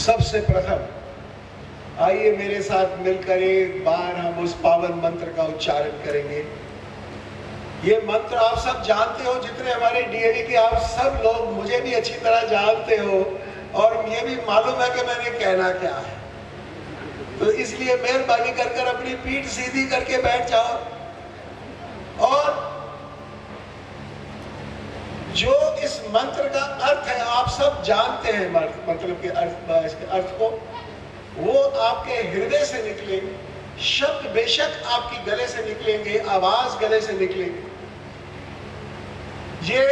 सबसे प्रथम आइए मेरे साथ मिलकर एक बार हम उस पावन मंत्र का उच्चारण करेंगे। ये मंत्र आप सब जानते हो, जितने हमारे डीएवी के आप सब लोग मुझे भी अच्छी तरह जानते हो, और ये भी मालूम है कि मैंने कहना क्या है। तो इसलिए मेहरबानी कर कर अपनी पीठ सीधी करके बैठ जाओ, और जो इस मंत्र का अर्थ है आप सब जानते हैं, मतलब के अर्थ को, वो आपके हृदय से निकले। शब्द बेशक आपकी गले से निकलेंगे, आवाज गले से निकलेगी। ये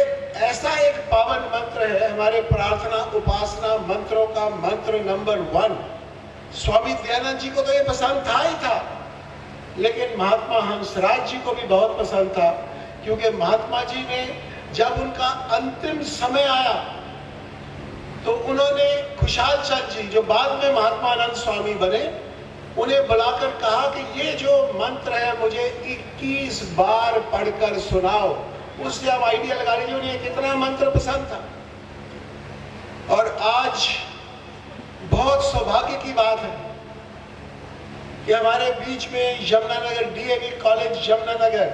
ऐसा एक पावन मंत्र है, हमारे प्रार्थना उपासना मंत्रों का मंत्र नंबर 1। स्वामी दयानंद जी को तो ये पसंद था ही था, लेकिन महात्मा हंसराज जी को भी बहुत पसंद था, क्योंकि महात्मा जी ने जब उनका अंतिम समय आया तो उन्होंने खुशहाल चंद जी, जो बाद में महात्मा आनंद स्वामी बने, उन्हें बुलाकर कहा कि ये जो मंत्र है मुझे 21 बार पढ़कर सुनाओ। उससे आप आइडिया लगा लीजिए उन्हें कितना मंत्र पसंद था। और आज बहुत सौभाग्य की बात है कि हमारे बीच में यमुनानगर डीएवी कॉलेज यमुनानगर,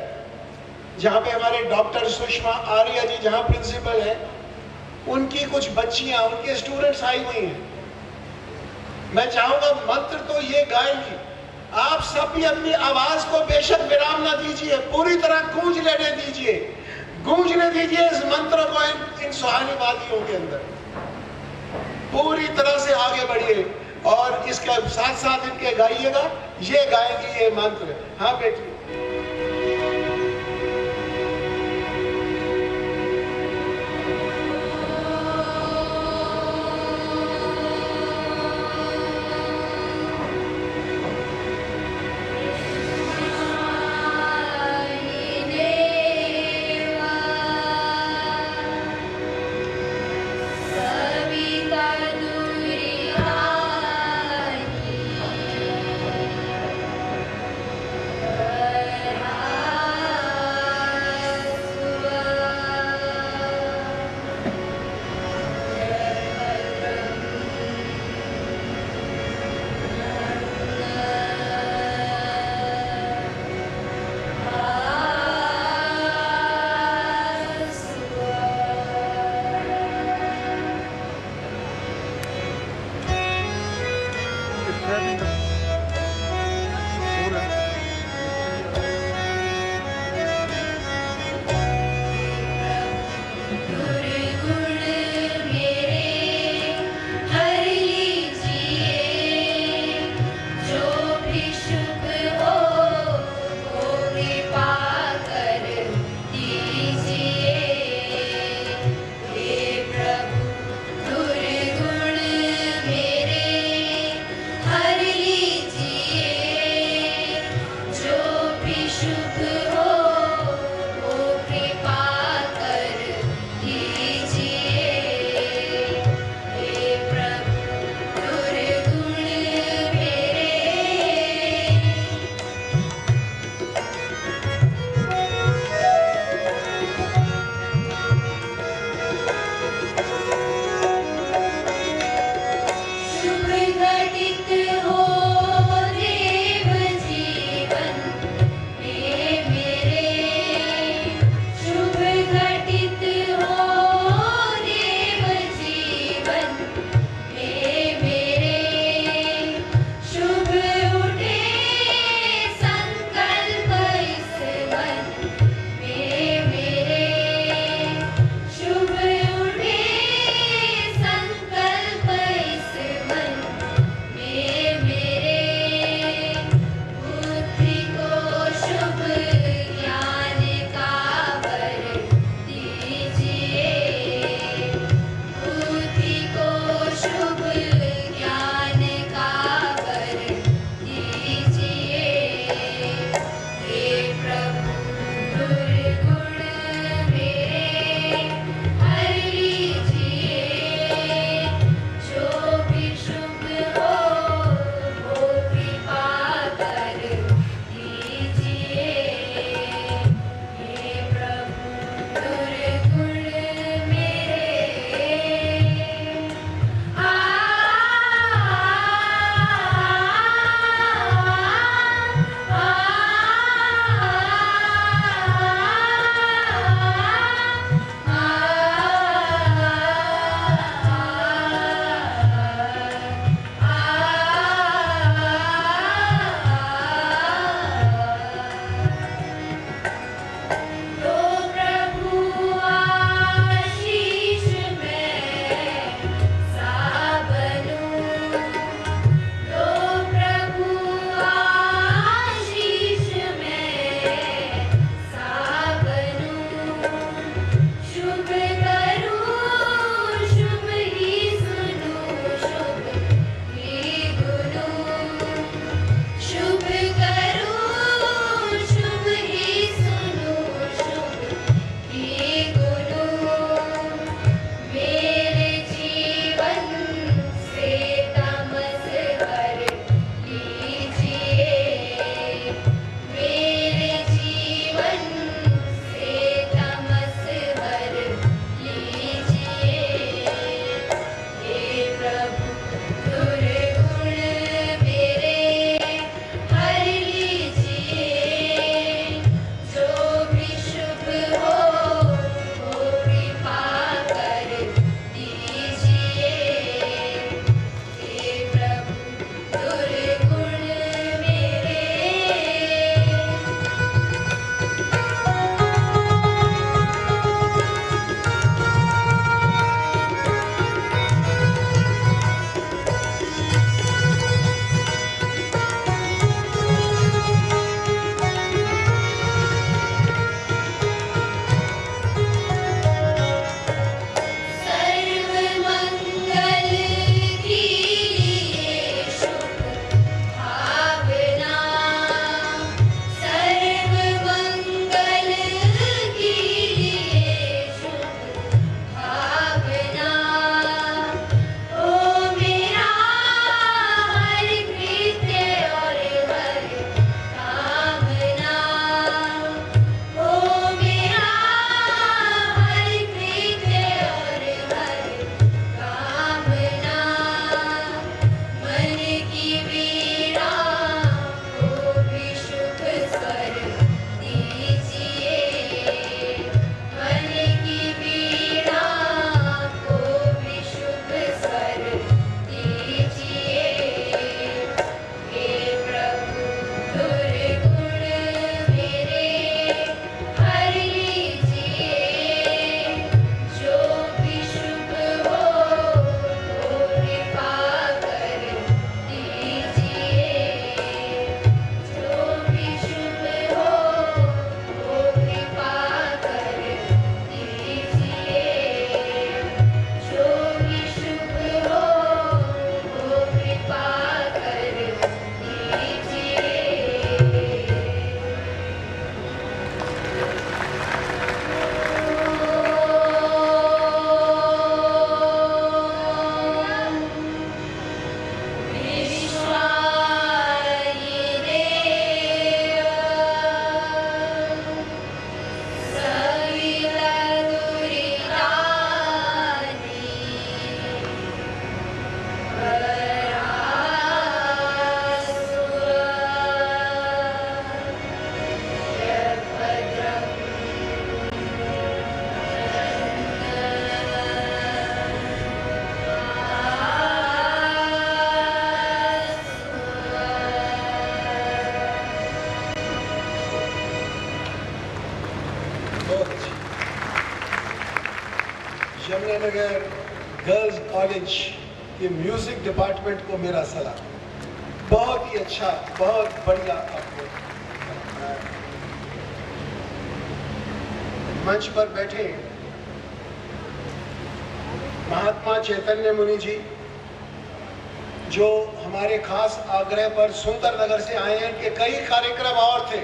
जहाँ पे हमारे डॉक्टर सुषमा आर्य जी जहाँ प्रिंसिपल है, उनकी कुछ बच्चियां, उनके स्टूडेंट्स आई हुई हैं। मैं चाहूंगा मंत्र तो ये गाएंगी, आप सब भी अपनी आवाज को बेशक विराम ना दीजिए, पूरी तरह गूंज लेने दीजिए, गूंजने दीजिए इस मंत्र को इन सुहानी वादियों के अंदर। पूरी तरह से आगे बढ़िए और इसके साथ साथ इनके गाइएगा। ये गाएंगी ये मंत्र। हाँ बेटी, बहुत अच्छी। यमुनानगर गर्ल्स कॉलेज के म्यूजिक डिपार्टमेंट को मेरा सलाम। बहुत ही अच्छा, बहुत बढ़िया आपने मंच पर बैठे महात्मा चैतन्य मुनि जी, जो हमारे खास आग्रह पर सुंदरनगर से आए हैं, कि कई कार्यक्रम और थे,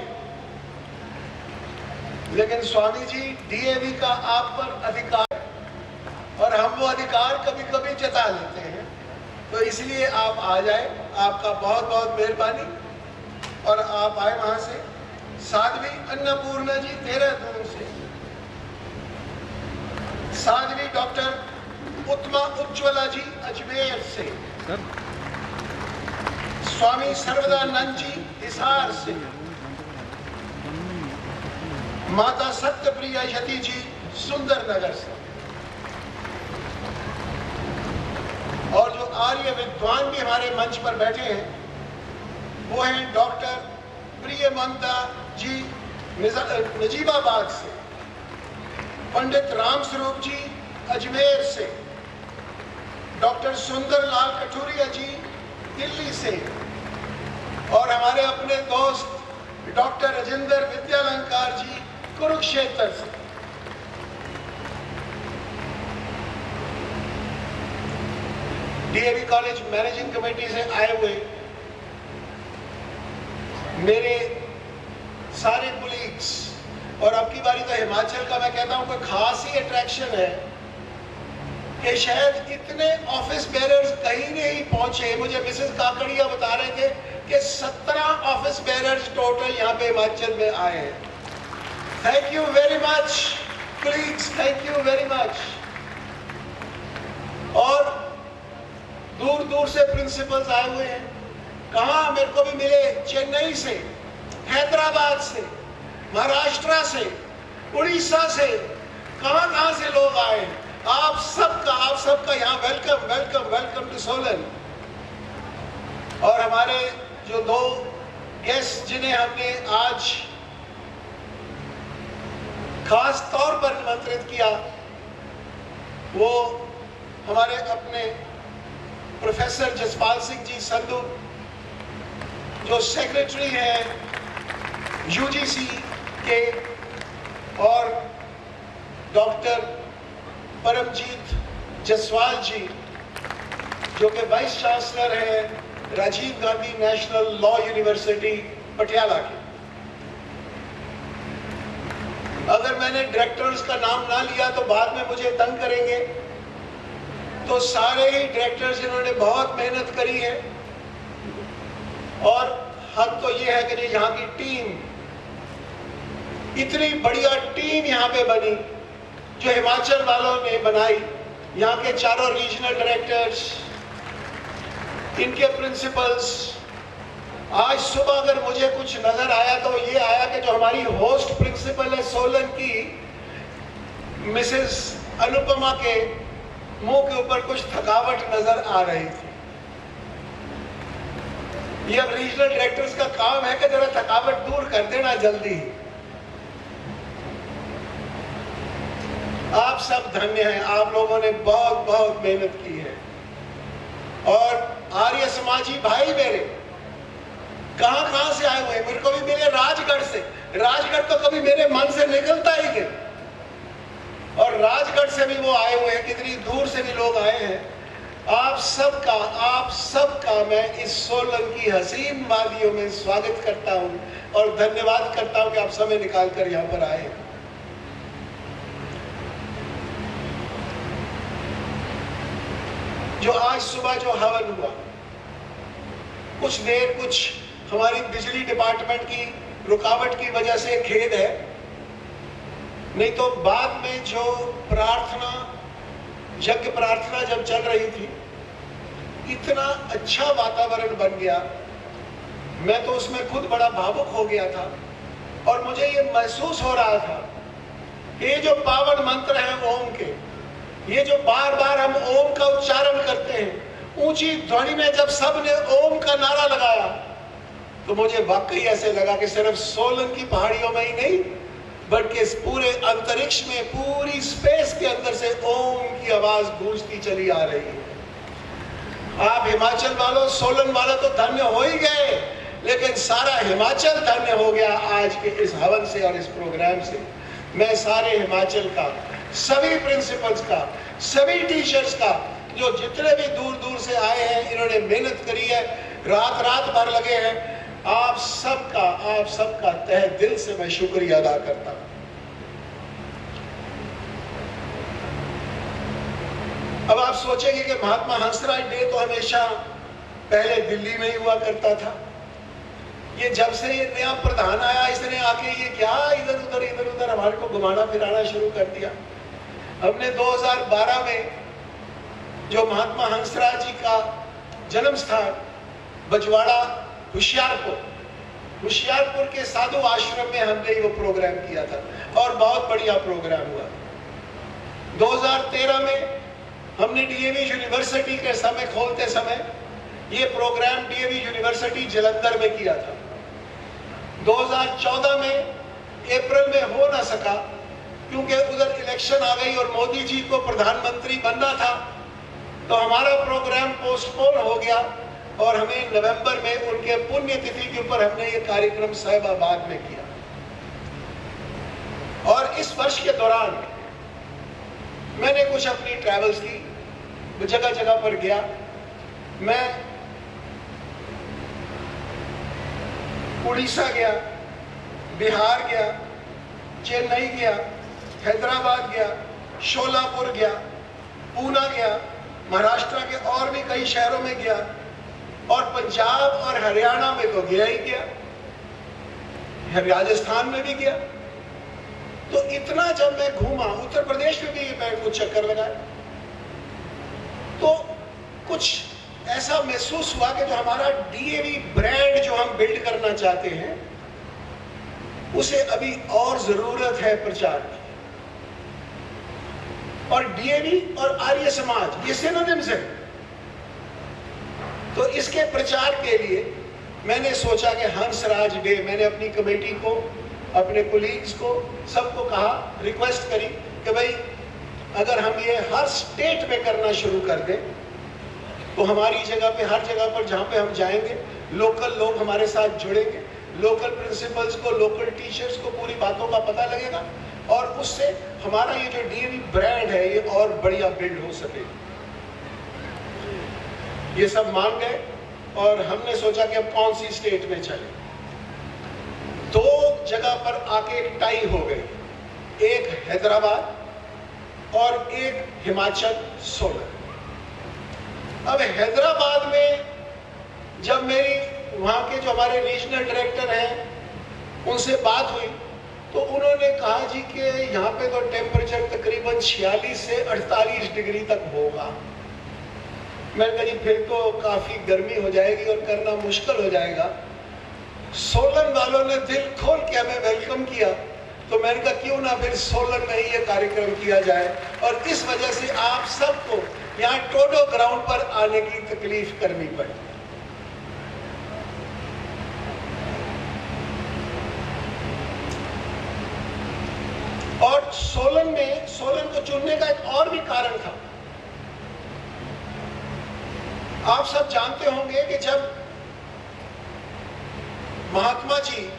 लेकिन स्वामी जी डीएवी का आप पर अधिकार है और हम वो अधिकार कभी कभी जता लेते हैं, तो इसलिए आप आ जाए। आपका बहुत बहुत मेहरबानी। और आप आए वहां से। साध्वी अन्नपूर्णा जी देहरादून से, साध्वी डॉक्टर उत्तमा उज्ज्वला जी अजमेर से, स्वामी सर्वदानंद जी हिसार से, माता सत्यप्रिया यति जी सुंदरनगर से, और जो आर्य विद्वान भी हमारे मंच पर बैठे हैं वो हैं डॉक्टर प्रियमंता जी नजीबाबाद से, पंडित राम स्वरूप जी अजमेर से, डॉक्टर सुंदरलाल कठुरिया जी दिल्ली से, और हमारे अपने दोस्त डॉक्टर राजेंद्र विद्यालंकार जी कुरुक्षेत्र से। डीएवी कॉलेज मैनेजिंग कमेटी से आए हुए मेरे सारे कुलीग्स, और अब की बारी तो हिमाचल का मैं कहता हूं कोई खास ही अट्रैक्शन है कि शायद इतने ऑफिस बेरर्स कहीं नहीं पहुंचे। मुझे मिसेस काकड़िया बता रहे थे कि 17 ऑफिस बेरर्स टोटल यहाँ पे हिमाचल में आए हैं। Thank you very much colleagues, thank you very much. और दूर दूर से प्रिंसिपल्स आए हुए हैं। कहाँ मेरे को भी मिले, चेन्नई से, हैदराबाद से, महाराष्ट्र से, उड़ीसा से, कहाँ से लोग आए। आप सबका यहाँ welcome welcome welcome to Solan. और हमारे जो दो गेस्ट जिन्हें हमने आज खास तौर पर निमंत्रित किया, वो हमारे अपने प्रोफेसर जसपाल सिंह जी संधू, जो सेक्रेटरी हैं यूजीसी के, और डॉक्टर परमजीत जसवाल जी, जो कि वाइस चांसलर हैं Rajiv Gandhi National law University Patiala के। अगर मैंने डायरेक्टर्स का नाम ना लिया तो बाद में मुझे तंग करेंगे, तो सारे ही डायरेक्टर्स इन्होंने बहुत मेहनत करी है। और हक तो ये है कि यहाँ की टीम, इतनी बढ़िया टीम यहाँ पे बनी जो हिमाचल वालों ने बनाई। यहाँ के चारों रीजनल डायरेक्टर्स, इनके प्रिंसिपल्स। आज सुबह अगर मुझे कुछ नजर आया तो ये आया कि जो हमारी होस्ट प्रिंसिपल है सोलन की, मिसेस अनुपमा के मुंह के ऊपर कुछ थकावट नजर आ रही थी। ये अब रीजनल डायरेक्टर्स का काम है कि जरा थकावट दूर कर देना जल्दी। आप सब धन्य हैं, आप लोगों ने बहुत बहुत मेहनत की है। और आर्य समाजी भाई मेरे कहां से आए हुए हैं, मेरे को भी मिले राजगढ़ से। राजगढ़ तो कभी मेरे मन से निकलता ही नहीं, और राजगढ़ से भी वो आए हुए हैं, कितनी दूर से भी लोग आए हैं। आप सबका मैं इस सोलन की हसीन वादियों में स्वागत करता हूं और धन्यवाद करता हूं कि आप समय निकालकर यहां पर आए। जो आज सुबह जो हवन हुआ, कुछ देर कुछ हमारी बिजली डिपार्टमेंट की रुकावट की वजह से खेद है, नहीं तो बाद में जो प्रार्थना, यज्ञ प्रार्थना जब चल रही थी, इतना अच्छा वातावरण बन गया। मैं तो उसमें खुद बड़ा भावुक हो गया था और मुझे ये महसूस हो रहा था, ये जो पावन मंत्र है ओम के, ये जो बार बार हम ओम का उच्चारण करते हैं, ऊंची ध्वनि में जब सब ने ओम का नारा लगाया तो मुझे वाकई ऐसे लगा कि सिर्फ सोलन की पहाड़ियों में ही नहीं, बल्कि इस पूरे अंतरिक्ष में, पूरी स्पेस के अंदर से ओम की आवाज गूंजती चली आ रही है। आप हिमाचल वालों, सोलन वालों तो धन्य हो ही गए, लेकिन सारा हिमाचल धन्य हो गया आज के इस हवन से और इस प्रोग्राम से। मैं सारे हिमाचल का, सभी प्रिंसिपल्स का, सभी टीचर्स का, जो जितने भी दूर दूर से आए हैं, इन्होंने मेहनत करी है, रात रात भर लगे हैं, आप सबका तहे दिल से मैं शुक्रिया अदा करता हूं। अब आप सोचेंगे कि महात्मा हंसराज डे तो हमेशा पहले दिल्ली में ही हुआ करता था। ये जब से ये नया प्रधान आया, इसने आके ये क्या इधर उधर हमारे को घुमाना फिराना शुरू कर दिया। हमने 2012 में जो महात्मा हंसराज जी का जन्म स्थान बजवाड़ा होशियारपुर के साधु आश्रम में हमने वो प्रोग्राम किया था और बहुत बढ़िया प्रोग्राम हुआ। 2013 में हमने डीएवी यूनिवर्सिटी के समय खोलते समय ये प्रोग्राम डीएवी यूनिवर्सिटी जलंधर में किया था। 2014 में अप्रैल में हो ना सका क्योंकि उधर इलेक्शन आ गई और मोदी जी को प्रधानमंत्री बनना था, तो हमारा प्रोग्राम पोस्टपोन हो गया और हमें नवंबर में उनके पुण्यतिथि के ऊपर हमने ये कार्यक्रम साहिबाबाद में किया। और इस वर्ष के दौरान मैंने कुछ अपनी ट्रैवल्स की, जगह जगह पर गया। मैं उड़ीसा गया, बिहार गया, चेन्नई गया, हैदराबाद गया, शोलापुर गया, पूना गया, महाराष्ट्र के और भी कई शहरों में गया और पंजाब और हरियाणा में तो गया ही गया, राजस्थान में भी गया। तो इतना जब मैं घूमा, उत्तर प्रदेश में भी मैं कुछ चक्कर लगाया, तो कुछ ऐसा महसूस हुआ कि जो हमारा डीएवी ब्रांड जो हम बिल्ड करना चाहते हैं उसे अभी और जरूरत है प्रचार की। और डीएवी और आर्य समाज ये सिनोनिम्स है। तो इसके प्रचार के लिए मैंने सोचा कि हंसराज डे, मैंने अपनी कमेटी को, अपने कोलीग्स को, सबको कहा, रिक्वेस्ट करी कि भाई अगर हम ये हर स्टेट में करना शुरू कर दें तो हमारी जगह पे, हर जगह पर जहाँ पे हम जाएंगे, लोकल लोग हमारे साथ जुड़ेंगे, लोकल प्रिंसिपल्स को, लोकल टीचर्स को पूरी बातों का पता लगेगा और उससे हमारा ये जो डीएवी ब्रांड है ये और बढ़िया बिल्ड हो सकेगा। ये सब मान गए और हमने सोचा कि अब कौन सी स्टेट में चले। 2 जगह पर आके एक टाई हो गई, एक हैदराबाद और एक हिमाचल सोलन। अब हैदराबाद में जब मेरी वहाँ के जो हमारे रीजनल डायरेक्टर हैं उनसे बात हुई तो उन्होंने कहा जी कि यहाँ पे तो टेम्परेचर तकरीबन 46 से 48 डिग्री तक होगा। मैंने कहा जी फिर तो काफी गर्मी हो जाएगी और करना मुश्किल हो जाएगा। सोलन वालों ने दिल खोल के हमें वेलकम किया, तो मैंने कहा क्यों ना फिर सोलन में ही ये कार्यक्रम किया जाए। और इस वजह से आप सबको यहाँ टोडो ग्राउंड पर आने की तकलीफ करनी पड़ी। और सोलन को चुनने का एक और भी कारण था। आप सब जानते होंगे कि जब महात्मा जी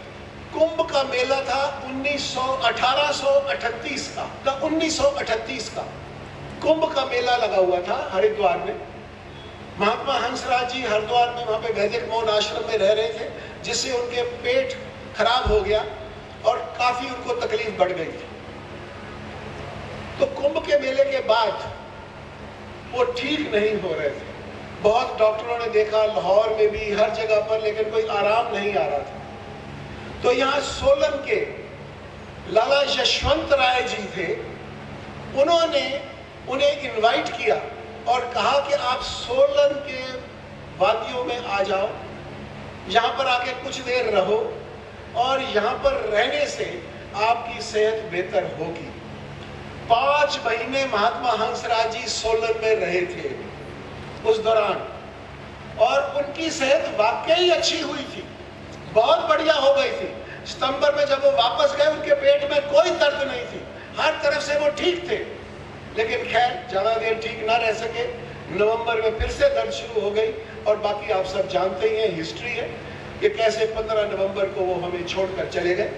कुंभ का मेला था 1938 का कुंभ का मेला लगा हुआ था हरिद्वार में। महात्मा हंसराज जी हरिद्वार में वहां पे वैदिक मौन आश्रम में रह रहे थे, जिससे उनके पेट खराब हो गया और काफी उनको तकलीफ बढ़ गई थी। तो कुंभ के मेले के बाद वो ठीक नहीं हो रहे थे। बहुत डॉक्टरों ने देखा, लाहौर में भी, हर जगह पर, लेकिन कोई आराम नहीं आ रहा था। तो यहाँ सोलन के लाला यशवंत राय जी थे, उन्होंने उन्हें इनवाइट किया और कहा कि आप सोलन के वादियों में आ जाओ, यहाँ पर आके कुछ देर रहो और यहाँ पर रहने से आपकी सेहत बेहतर होगी। 5 महीने महात्मा हंसराज जी सोलन में रहे थे उस दौरान और उनकी सेहत वाकई अच्छी हुई थी, बहुत बढ़िया हो गई थी। सितंबर में जब वो वापस गए उनके पेट में कोई दर्द नहीं थी, हर तरफ से वो ठीक थे। लेकिन खैर ज्यादा देर ठीक ना रह सके, नवंबर में फिर से दर्द शुरू हो गई और बाकी आप सब जानते ही हैं, हिस्ट्री है कि कैसे 15 नवंबर को वो हमें छोड़कर चले गए।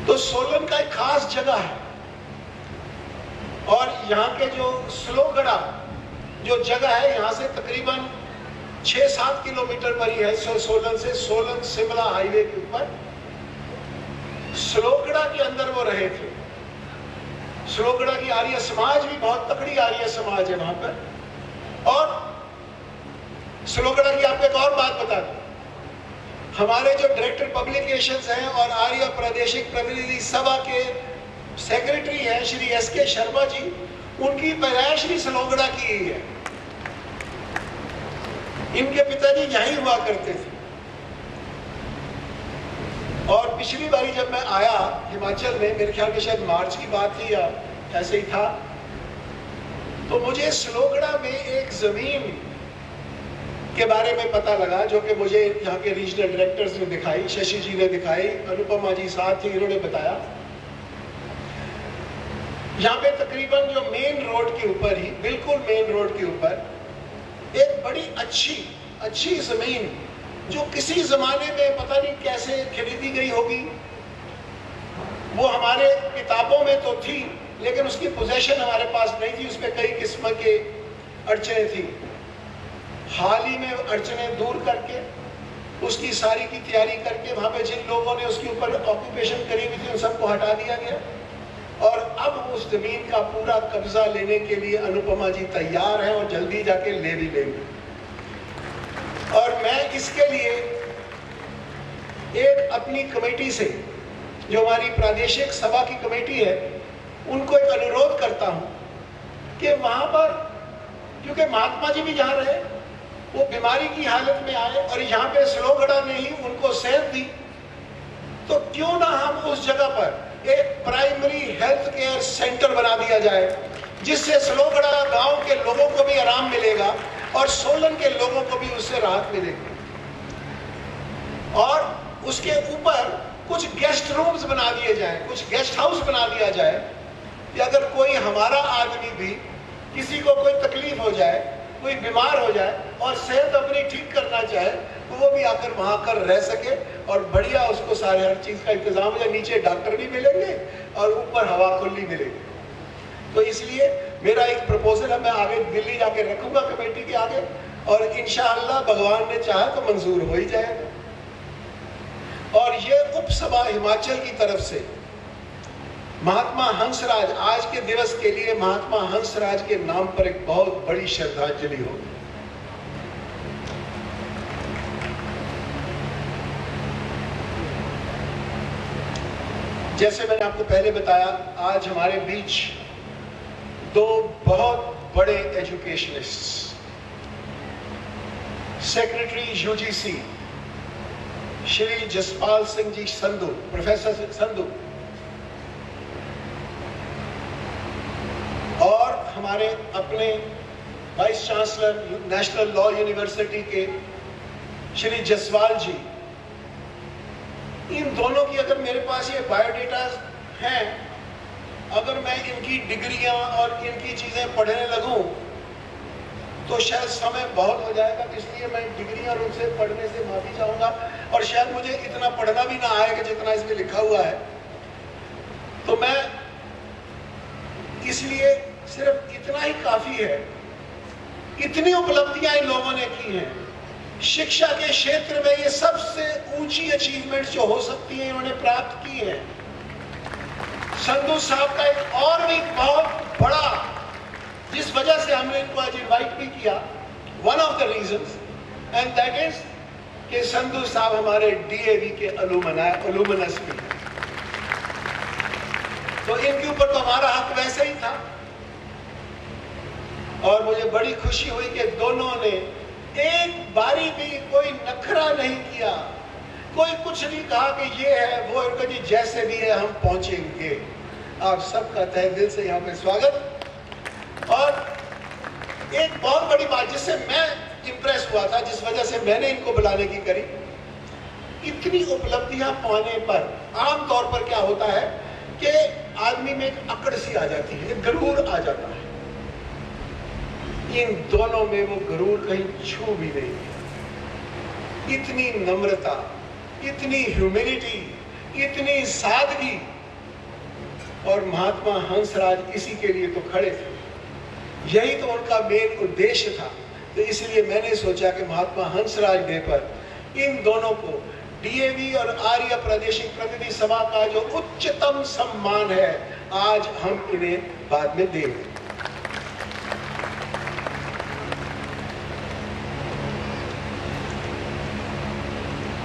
तो सोलन का एक खास जगह है और यहाँ के जो स्लोगड़ा जो जगह है, यहाँ से तकरीबन 6-7 किलोमीटर पर ही है सोलन से, सोलन शिमला हाईवे के ऊपर। स्लोगड़ा के अंदर वो रहे थे। स्लोगड़ा की आर्य समाज भी बहुत तकड़ी आर्य समाज है वहां पर। और स्लोगड़ा की आपको एक और बात बता दूं, हमारे जो डायरेक्टर पब्लिकेशंस हैं और आर्य प्रादेशिक प्रतिनिधि सभा के सेक्रेटरी हैं श्री एस.के. शर्मा जी, उनकी पैदाइश भी स्लोगड़ा की ही है। इनके पिताजी यहीं हुआ करते थे। और पिछली बारी जब मैं आया हिमाचल में, मेरे ख्याल में शायद मार्च की बात थी या ऐसे ही था, तो मुझे स्लोगड़ा में एक जमीन के बारे में पता लगा जो कि मुझे यहाँ के रीजनल डायरेक्टर्स ने दिखाई, शशि जी ने दिखाई, अनुपमा जी साथ थी, इन्होंने बताया। यहाँ पे तकरीबन जो मेन रोड के ऊपर ही, बिल्कुल मेन रोड के ऊपर एक बड़ी अच्छी जमीन जो किसी जमाने में पता नहीं कैसे खरीदी गई होगी, वो हमारे किताबों में तो थी लेकिन उसकी पोजेशन हमारे पास नहीं थी, उसमें कई किस्म के अड़चने थी। हाल ही में अड़चने दूर करके उसकी सारी की तैयारी करके वहां पे जिन लोगों ने उसके ऊपर ऑक्यूपेशन करी हुई थी उन सबको हटा दिया गया और अब उस जमीन का पूरा कब्जा लेने के लिए अनुपमा जी तैयार हैं और जल्दी जाके ले भी लेंगे। और मैं इसके लिए एक अपनी कमेटी से, जो हमारी प्रादेशिक सभा की कमेटी है, उनको एक अनुरोध करता हूं कि वहां पर, क्योंकि महात्मा जी भी जहां रहे, वो बीमारी की हालत में आए और यहाँ पे स्लोगड़ा ने ही उनको सेहत दी, तो क्यों ना हम उस जगह पर एक प्राइमरी हेल्थ केयर सेंटर बना दिया जाए, जिससे स्लोगड़ा गांव के लोगों को भी आराम मिलेगा और सोलन के लोगों को भी उससे राहत मिलेगी। और उसके ऊपर कुछ गेस्ट रूम्स बना दिए जाएं, कुछ गेस्ट हाउस बना दिया जाए कि अगर कोई हमारा आदमी भी, किसी को कोई तकलीफ हो जाए, कोई बीमार हो जाए और सेहत अपनी ठीक करना चाहे, तो वो भी आकर वहां कर रह सके और बढ़िया उसको सारे हर चीज का इंतजाम है। नीचे डॉक्टर भी मिलेंगे और ऊपर हवा खुली मिलेगी। तो इसलिए मेरा एक प्रपोजल है, मैं आगे दिल्ली जाके रखूंगा कमेटी के आगे और इंशाअल्लाह भगवान ने चाहा तो मंजूर हो ही जाएगा। और ये उपसभा हिमाचल की तरफ से महात्मा हंसराज, आज के दिवस के लिए महात्मा हंसराज के नाम पर एक बहुत बड़ी श्रद्धांजलि होगी। जैसे मैंने आपको पहले बताया, आज हमारे बीच दो बहुत बड़े educationist, secretary UGC Shri Jaspal Singh ji Sandhu, professor Sandhu, और हमारे अपने vice chancellor national law university के श्री जसवाल जी, इन दोनों की अगर मेरे पास ये बायोडेटा हैं, अगर मैं इनकी डिग्रियां और इनकी चीजें पढ़ने लगूं तो शायद समय बहुत हो जाएगा, इसलिए मैं डिग्रियां और उनसे पढ़ने से माफी चाहूंगा और शायद मुझे इतना पढ़ना भी ना आएगा जितना इसमें लिखा हुआ है। तो मैं इसलिए सिर्फ इतना ही काफी है, इतनी उपलब्धियां इन लोगों ने की हैं। शिक्षा के क्षेत्र में ये सबसे ऊंची अचीवमेंट्स जो हो सकती हैं इन्होंने प्राप्त की है। संधू साहब का एक और भी बहुत बड़ा, जिस वजह से हमने इनको आज इन्वाइट भी किया, one of the reasons and that is कि संधू साहब हमारे डीएवी के अलुमनस भी, तो इनके ऊपर तो हमारा हक वैसे ही था। और मुझे बड़ी खुशी हुई कि दोनों ने एक बारी भी कोई नखरा नहीं किया, कोई कुछ नहीं कहा कि ये है वो है, जी जैसे भी है हम पहुंचेंगे। आप सबका तहे दिल से यहाँ पे स्वागत। और एक बहुत बड़ी बात जिससे मैं इंप्रेस हुआ था, जिस वजह से मैंने इनको बुलाने की करी, इतनी उपलब्धियां पाने पर आमतौर पर क्या होता है कि आदमी में एक अकड़ सी आ जाती है, एक गरूर आ जाता है। इन दोनों में वो गरूर कहीं छू भी नहीं है। इतनी नम्रता, इतनी ह्यूमिलिटी, इतनी सादगी, और महात्मा हंसराज इसी के लिए तो खड़े थे, यही तो उनका मेन उद्देश्य था। तो इसलिए मैंने सोचा कि महात्मा हंसराज डे पर इन दोनों को डीएवी और आर्य प्रादेशिक प्रतिनिधि सभा का जो उच्चतम सम्मान है, आज हम इन्हें बाद में देंगे।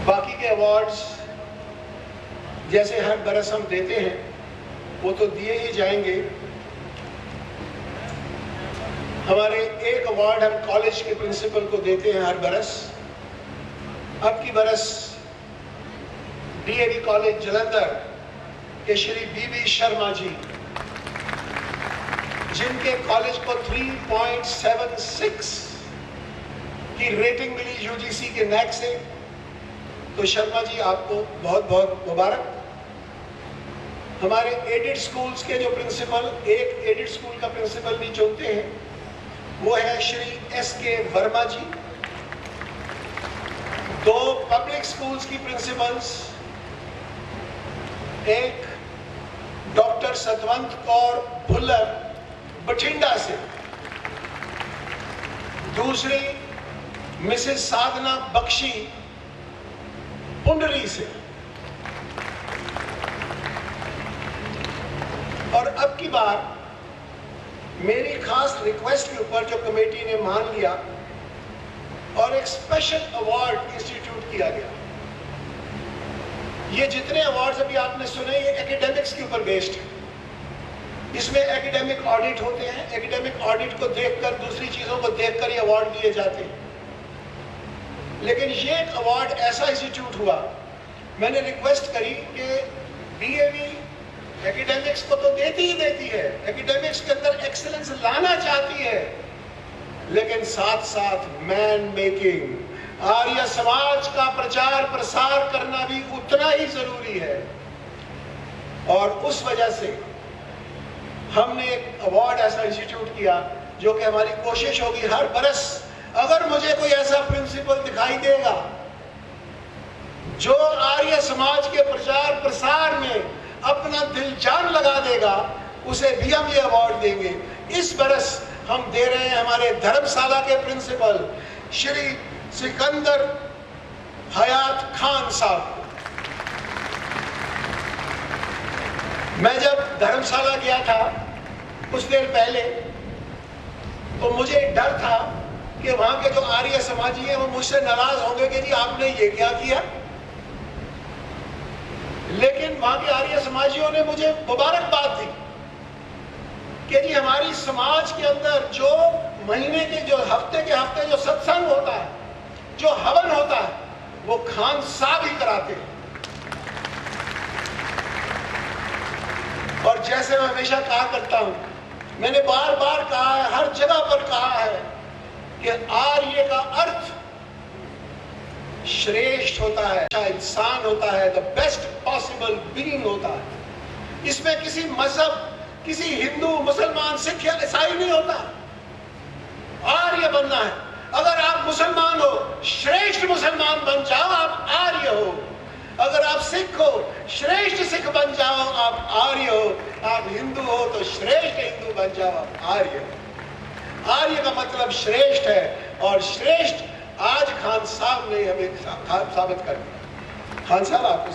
बाकी के अवार्ड्स जैसे हर बरस हम देते हैं वो तो दिए ही जाएंगे। हमारे एक अवार्ड हम कॉलेज के प्रिंसिपल को देते हैं हर बरस। अब की बरस डीएवी कॉलेज जलंधर के श्री बीबी शर्मा जी, जिनके कॉलेज को 3.76 की रेटिंग मिली यूजीसी के नैक से, तो शर्मा जी आपको बहुत बहुत मुबारक। हमारे एडेड स्कूल्स के जो प्रिंसिपल, एक एडेड स्कूल का प्रिंसिपल भी चुनते हैं, वो है श्री एसके वर्मा जी। 2 पब्लिक स्कूल्स की प्रिंसिपल्स, एक डॉक्टर सतवंत कौर भुल्लर बठिंडा से, दूसरी मिसेस साधना बख्शी पुंडरी से। और अब की बार मेरी खास रिक्वेस्ट के ऊपर जो कमेटी ने मान लिया और एक स्पेशल अवार्ड इंस्टीट्यूट किया गया। ये जितने अवार्ड्स अभी आपने सुने ये एकेडमिक्स के ऊपर बेस्ड है। इसमें एकेडमिक ऑडिट होते हैं, एकेडमिक ऑडिट को देखकर, दूसरी चीजों को देखकर ये अवार्ड दिए जाते हैं। लेकिन ये एक अवार्ड ऐसा इंस्टीट्यूट हुआ, मैंने रिक्वेस्ट करी कि डीएवी एकेडमिक्स को तो देती ही देती है, एकेडमिक्स के अंदर एक्सीलेंस लाना चाहती है, लेकिन साथ साथ मैन मेकिंग, आर्य समाज का प्रचार प्रसार करना भी उतना ही जरूरी है। और उस वजह से हमने एक अवार्ड ऐसा इंस्टीट्यूट किया, जो कि हमारी कोशिश होगी हर बरस अगर मुझे कोई ऐसा प्रिंसिपल दिखाई देगा जो आर्य समाज के प्रचार प्रसार में अपना दिल जान लगा देगा, उसे भी हम ये अवार्ड देंगे। इस बरस हम दे रहे हैं हमारे धर्मशाला के प्रिंसिपल श्री सिकंदर हयात खान साहब को। मैं जब धर्मशाला गया था कुछ देर पहले, तो मुझे डर था कि वहां के जो आर्य समाजी हैं वो मुझसे नाराज होंगे कि जी आपने ये क्या किया। लेकिन वहां के आर्य समाजियों ने मुझे मुबारकबाद दी कि जी हमारी समाज के अंदर जो महीने के, जो हफ्ते के हफ्ते जो सत्संग होता है, जो हवन होता है, वो खान साहब ही कराते हैं। और जैसे मैं हमेशा कहा करता हूं, मैंने बार बार कहा है, हर जगह पर कहा है कि आर्य का अर्थ श्रेष्ठ होता है, अच्छा इंसान होता है, द बेस्ट पॉसिबल बीइंग होता है। इसमें किसी मजहब, किसी हिंदू, मुसलमान, सिख या ईसाई नहीं होता। आर्य बनना है। अगर आप मुसलमान हो, श्रेष्ठ मुसलमान बन जाओ, आप आर्य हो। अगर आप सिख हो, श्रेष्ठ सिख बन जाओ, आप आर्य हो। आप हिंदू हो तो श्रेष्ठ हिंदू बन जाओ, आप आर्य हो। आर्य का मतलब श्रेष्ठ है, और श्रेष्ठ आज खान साहब ने हमें साबित कर दिया। खान साहब आपको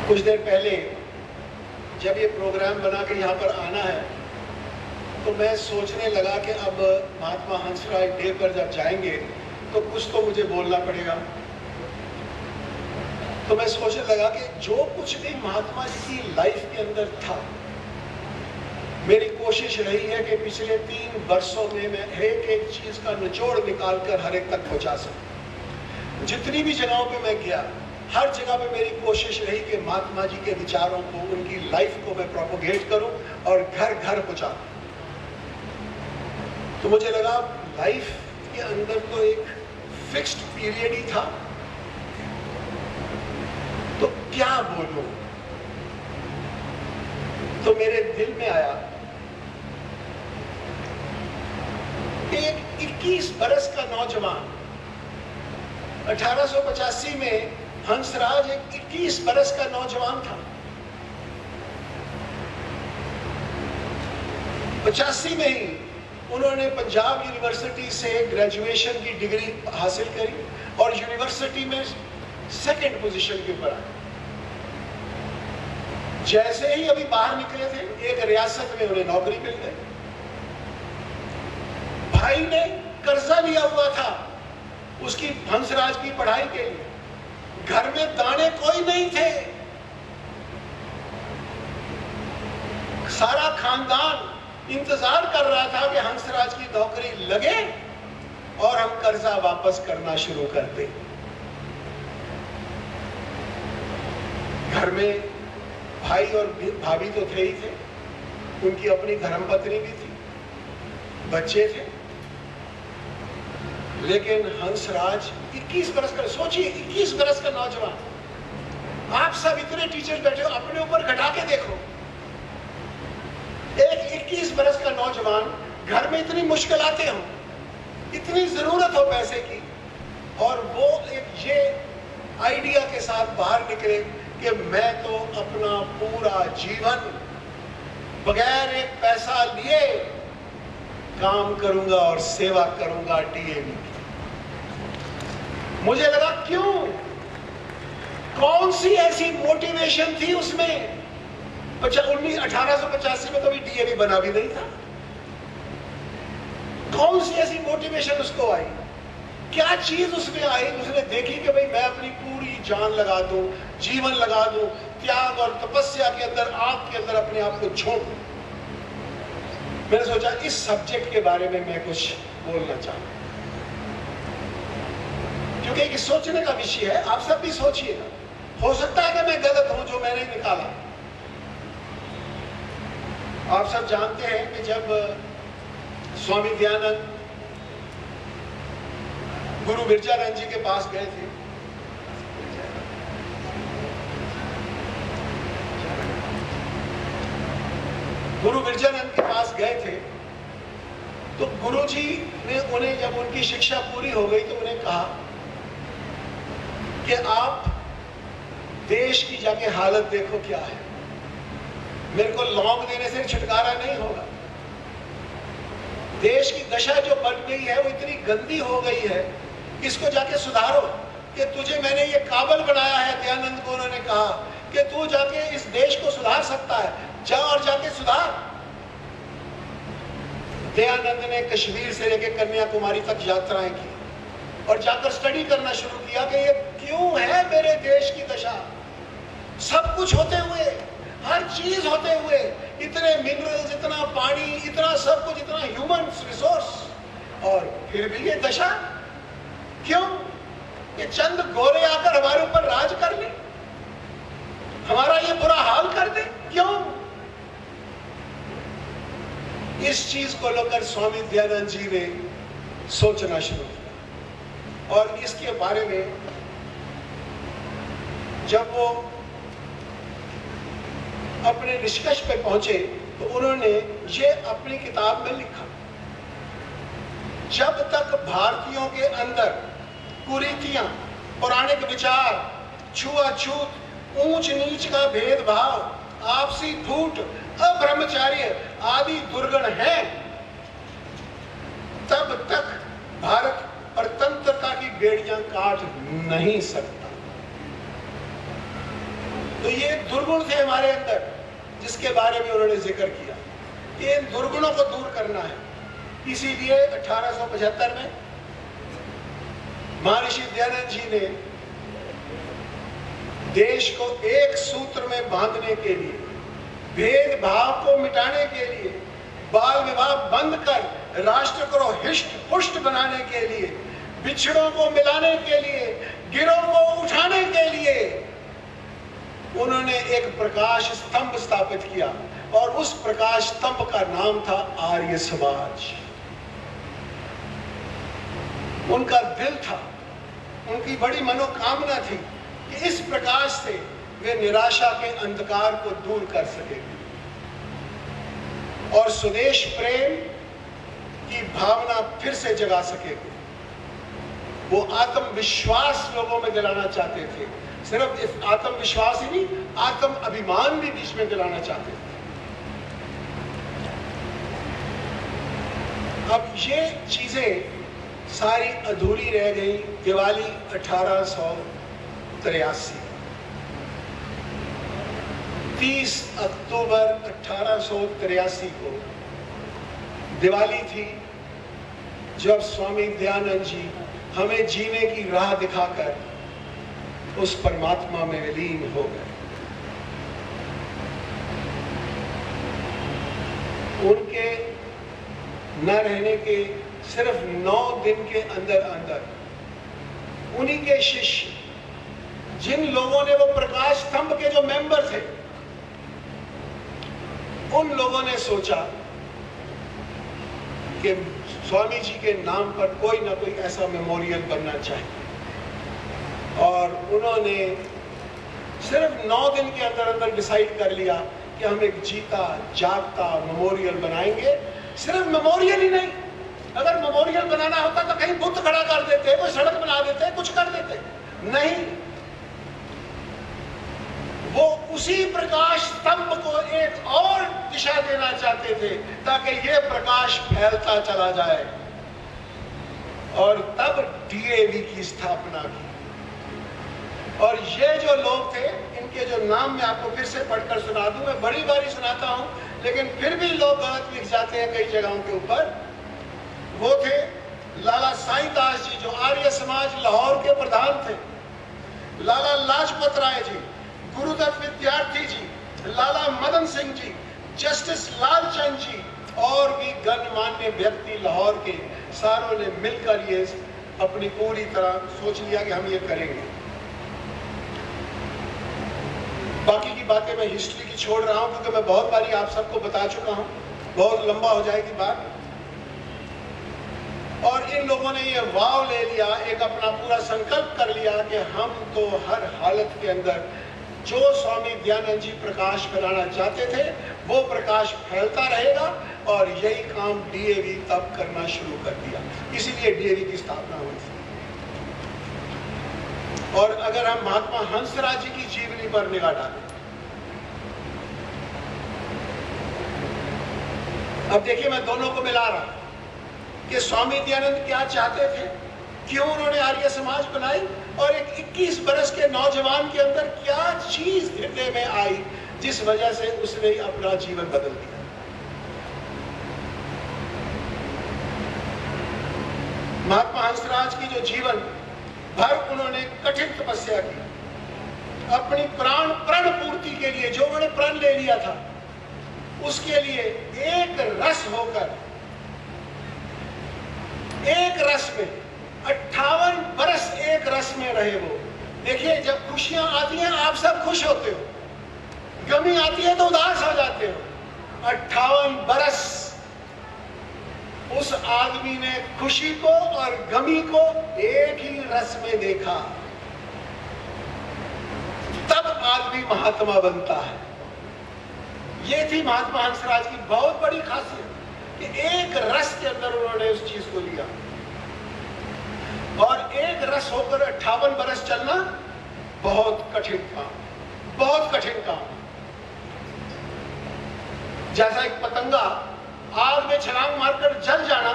कुछ देर पहले जब ये प्रोग्राम बना के यहाँ पर आना है, तो मैं सोचने लगा कि अब महात्मा हंसराज डे पर जब जाएंगे तो कुछ तो मुझे बोलना पड़ेगा। तो मैं सोचने लगा कि जो कुछ भी महात्मा जी की लाइफ के अंदर था, मेरी कोशिश रही है कि पिछले 3 वर्षों में मैं एक एक चीज का निचोड़ निकालकर हर एक तक पहुंचा सकूं। जितनी भी जगहों पे मैं गया, हर जगह पे मेरी कोशिश रही कि महात्मा जी के विचारों को, उनकी लाइफ को मैं प्रोपोगेट करूं और घर घर पहुंचाऊं। तो मुझे लगा लाइफ के अंदर तो एक फिक्स्ड पीरियड ही था, तो क्या बोलूं। तो मेरे दिल में आया कि एक 21 बरस का नौजवान 1885 में हंसराज एक 21 बरस का नौजवान था। 85 में ही उन्होंने पंजाब यूनिवर्सिटी से ग्रेजुएशन की डिग्री हासिल करी और यूनिवर्सिटी में सेकंड पोजीशन के ऊपर आए। जैसे ही अभी बाहर निकले थे, एक रियासत में उन्हें नौकरी मिल गई। भाई ने कर्जा लिया हुआ था उसकी हंसराज की पढ़ाई के लिए। घर में दाने कोई नहीं थे, सारा खानदान इंतजार कर रहा था कि हंसराज की नौकरी लगे और हम कर्जा वापस करना शुरू कर दें। घर में भाई और भाभी तो थे ही थे, उनकी अपनी धर्मपत्नी भी थी, बच्चे थे, लेकिन हंसराज 21 बरस का, सोचिए 21 बरस का नौजवान। आप सब इतने टीचर्स बैठे हो, अपने ऊपर घटा के देखो। एक 21 बरस का नौजवान, घर में इतनी मुश्किल आते हो, इतनी जरूरत हो पैसे की, और वो एक ये आइडिया के साथ बाहर निकले कि मैं तो अपना पूरा जीवन बगैर एक पैसा लिए काम करूंगा और सेवा करूंगा डीएवी की। मुझे लगा क्यों, कौन सी ऐसी मोटिवेशन थी उसमें। 1885 में कभी डीएवी बना भी नहीं था। कौन सी ऐसी मोटिवेशन उसको आई, क्या चीज उसमें आई, उसने देखी कि भाई मैं अपनी पूरी जान लगा दूं, जीवन लगा दूं, त्याग और तपस्या के अंदर, आग के अंदर अपने आप को झोंक दूं। मैंने सोचा इस सब्जेक्ट के बारे में मैं कुछ बोलना चाहूँ, क्योंकि एक सोचने का विषय है। आप सब भी सोचिएगा, हो सकता है कि मैं गलत हूं जो मैंने निकाला। आप सब जानते हैं कि जब स्वामी दयानंद गुरु बिरजानंद जी के पास गए थे, गुरु बिरजानंद के पास गए थे, तो गुरु जी ने उन्हें, जब उनकी शिक्षा पूरी हो गई तो उन्हें कहा कि आप देश की जाके हालत देखो क्या है, मेरे को लौंग देने से छुटकारा नहीं होगा। देश की दशा जो बन गई है वो इतनी गंदी हो गई है, इसको जाके सुधारो। कि तुझे मैंने ये काबिल बनाया है, दयानंद को उन्होंने कहा कि तू जाके इस देश को सुधार सकता है, जा और जाके सुधार। दयानंद ने कश्मीर से लेकर कन्याकुमारी तक यात्राएं की और जाकर स्टडी करना शुरू किया कि ये क्यों है मेरे देश की दशा। सब कुछ होते हुए, हर चीज होते हुए, इतने मिनरल्स, इतना पानी, इतना सब कुछ, इतना ह्यूमन रिसोर्स, और फिर भी ये दशा क्यों? ये चंद गोरे आकर हमारे ऊपर राज कर ले, हमारा ये बुरा हाल कर दे, क्यों? इस चीज को लेकर स्वामी दयानंद जी ने सोचना शुरू किया, और इसके बारे में जब वो अपने निष्कर्ष पे पहुंचे तो उन्होंने ये अपनी किताब में लिखा, जब तक भारतीयों के अंदर कुरीतियां, पौराणिक विचार, छुआछूत, ऊंच नीच का भेदभाव, आपसी फूट, अब्रह्मचार्य आदि दुर्गुण हैं, तब तक भारत परतंत्रता की बेड़ियां काट नहीं सकता। तो ये दुर्गुण थे हमारे अंदर, जिसके बारे में उन्होंने जिक्र किया कि इन दुर्गुणों को दूर करना है। इसीलिए 1875 में महर्षि दयानंद जी ने देश को एक सूत्र में बांधने के लिए, भेदभाव को मिटाने के लिए, बाल विवाह बंद कर राष्ट्र को हिष्ट पुष्ट बनाने के लिए, बिछड़ों को मिलाने के लिए, गिरों को उठाने के लिए उन्होंने एक प्रकाश स्तंभ स्थापित किया, और उस प्रकाश स्तंभ का नाम था आर्य समाज। उनका दिल था, उनकी बड़ी मनोकामना थी कि इस प्रकाश से वे निराशा के अंधकार को दूर कर सकेंगे और स्वदेश प्रेम की भावना फिर से जगा सकेंगे। वो आत्मविश्वास लोगों में दिलाना चाहते थे, सिर्फ आत्मविश्वास ही नहीं, आत्म अभिमान भी बीच में दिलाना चाहते थे। अब ये चीजें सारी अधूरी रह गई। दिवाली 1883, 30 अक्टूबर 1883 को दिवाली थी, जब स्वामी दयानंद जी हमें जीने की राह दिखाकर उस परमात्मा में विलीन हो गए। उनके न रहने के सिर्फ 9 दिन के अंदर अंदर उन्हीं के शिष्य, जिन लोगों ने वो प्रकाश स्तंभ के जो मेंबर थे, उन लोगों ने सोचा कि स्वामी जी के नाम पर कोई ना कोई ऐसा मेमोरियल बनना चाहिए। और उन्होंने सिर्फ 9 दिन के अंदर अंदर डिसाइड कर लिया कि हम एक जीता जागता मेमोरियल बनाएंगे। सिर्फ मेमोरियल ही नहीं, अगर मेमोरियल बनाना होता तो कहीं बुद्ध खड़ा कर देते, कोई सड़क बना देते, कुछ कर देते, नहीं। वो उसी प्रकाश स्तंभ को एक और दिशा देना चाहते थे ताकि ये प्रकाश फैलता चला जाए। और तब डीएवी की स्थापना की। और ये जो लोग थे, इनके जो नाम मैं आपको फिर से पढ़कर सुना दूं, मैं बड़ी बारी सुनाता हूं लेकिन फिर भी लोग गलत लिख जाते हैं कई जगहों के ऊपर। वो थे लाला साईं दास जी, जो आर्य समाज लाहौर के प्रधान थे, लाला लाजपत राय जी, गुरुदत्त विद्यार्थी जी, लाला मदन सिंह जी, जस्टिस लालचंद जी और भी गणमान्य व्यक्ति लाहौर के, सारों ने मिलकर ये अपनी पूरी तरह सोच लिया कि हम ये करेंगे। बाकी की बातें मैं हिस्ट्री की छोड़ रहा हूं क्योंकि मैं बहुत बारी आप सबको बता चुका हूं, बहुत लंबा हो जाएगी बात। और इन लोगों ने ये वाव ले लिया, एक अपना पूरा संकल्प कर लिया कि हम तो हर हालत के अंदर जो स्वामी दयानंद जी प्रकाश फैलाना चाहते थे वो प्रकाश फैलता रहेगा। और यही काम डीएवी तब करना शुरू कर दिया, इसीलिए डीएवी की स्थापना हुई थी। और अगर हम महात्मा हंसराज जी की जीवनी पर निगाह डालें, अब देखिए मैं दोनों को मिला रहा हूं कि स्वामी दयानंद क्या चाहते थे, क्यों उन्होंने आर्य समाज बनाई, और एक 21 बरस के नौजवान के अंदर क्या चीज हृदय में आई जिस वजह से उसने अपना जीवन बदल दिया। महात्मा हंसराज की जो जीवन भर उन्होंने कठिन तपस्या की, अपनी प्रण पूर्ति के लिए जो उन्होंने प्रण ले लिया था उसके लिए एक रस होकर, एक रस में 58 बरस एक रस में रहे वो। देखिए जब खुशियां आती हैं आप सब खुश होते हो, गमी आती है तो उदास हो जाते हो। 58 बरस उस आदमी ने खुशी को और गमी को एक ही रस में देखा, तब आदमी महात्मा बनता है। ये थी महात्मा हंसराज की बहुत बड़ी खासियत कि एक रस के अंदर उन्होंने उस चीज को लिया। और एक रस होकर 58 बरस चलना बहुत कठिन काम, बहुत कठिन काम। जैसा एक पतंगा आग में छलांग मारकर जल जाना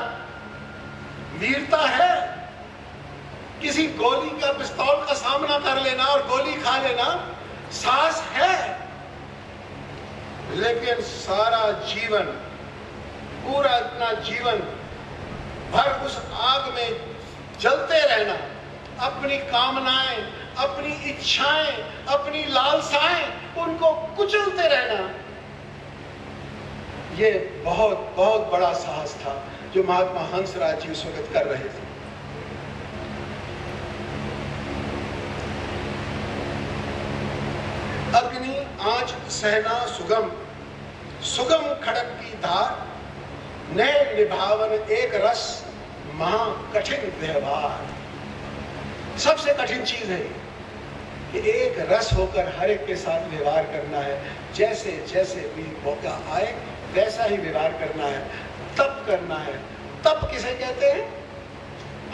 वीरता है, किसी गोली का पिस्तौल का सामना कर लेना और गोली खा लेना साहस है। लेकिन सारा जीवन, पूरा इतना जीवन भर उस आग में जलते रहना, अपनी कामनाएं, अपनी इच्छाएं, अपनी लालसाएं, उनको कुचलते रहना, ये बहुत बहुत बड़ा साहस था जो महात्मा हंसराज जी उस वक्त कर रहे थे। अग्नि आंच सहना सुगम, सुगम खड़क की धार, नए निभावन एक रस, महा कठिन व्यवहार, सबसे कठिन चीज है कि एक रस होकर हर एक के साथ व्यवहार करना है। जैसे जैसे भी मौका आए वैसा ही व्यवहार करना है, तप करना है। तप किसे कहते हैं?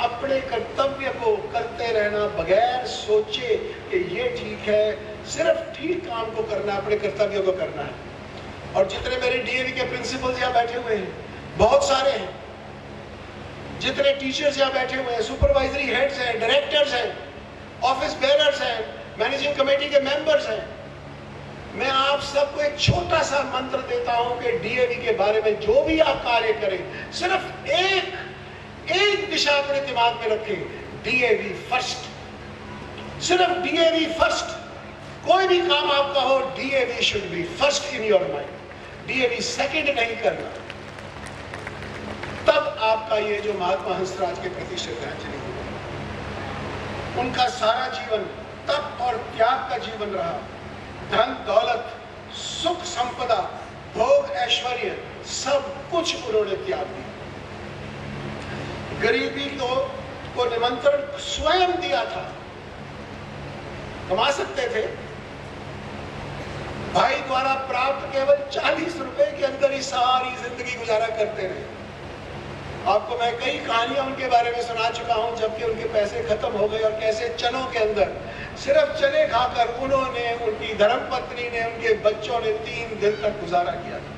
अपने कर्तव्य को करते रहना बगैर सोचे कि ये ठीक है, सिर्फ ठीक काम को करना है, अपने कर्तव्यों को करना है। और जितने मेरे डीएवी के प्रिंसिपल्स यहाँ बैठे हुए हैं, बहुत सारे हैं, जितने टीचर्स यहाँ बैठे हुए हैं, सुपरवाइजरी हेड्स हैं, डायरेक्टर्स हैं, ऑफिस बेरर्स हैं, मैनेजिंग कमेटी के मेंबर्स हैं, मैं आप सबको एक छोटा सा मंत्र देता हूं कि डीएवी के बारे में जो भी आप कार्य करें, सिर्फ एक दिशा अपने दिमाग में रखें, डीएवी फर्स्ट, सिर्फ डीएवी फर्स्ट। कोई भी काम आपका हो, DAV should be first in your mind, DAV second नहीं करना। तब आपका ये जो महात्मा हंसराज के प्रति श्रद्धांजलि होगी। उनका सारा जीवन तप और त्याग का जीवन रहा। धन दौलत, सुख संपदा, भोग ऐश्वर्य, सब कुछ उन्होंने त्याग दिया। गरीबी को निमंत्रण स्वयं दिया था, कमा सकते थे। भाई द्वारा प्राप्त केवल 40 रुपए के अंदर ही सारी जिंदगी गुजारा करते रहे। आपको मैं कई कहानियां उनके बारे में सुना चुका हूं, जबकि उनके पैसे खत्म हो गए और कैसे चनों के अंदर सिर्फ चने खाकर उन्होंने, उनकी धर्मपत्नी ने, उनके बच्चों ने 3 दिन तक गुजारा किया था।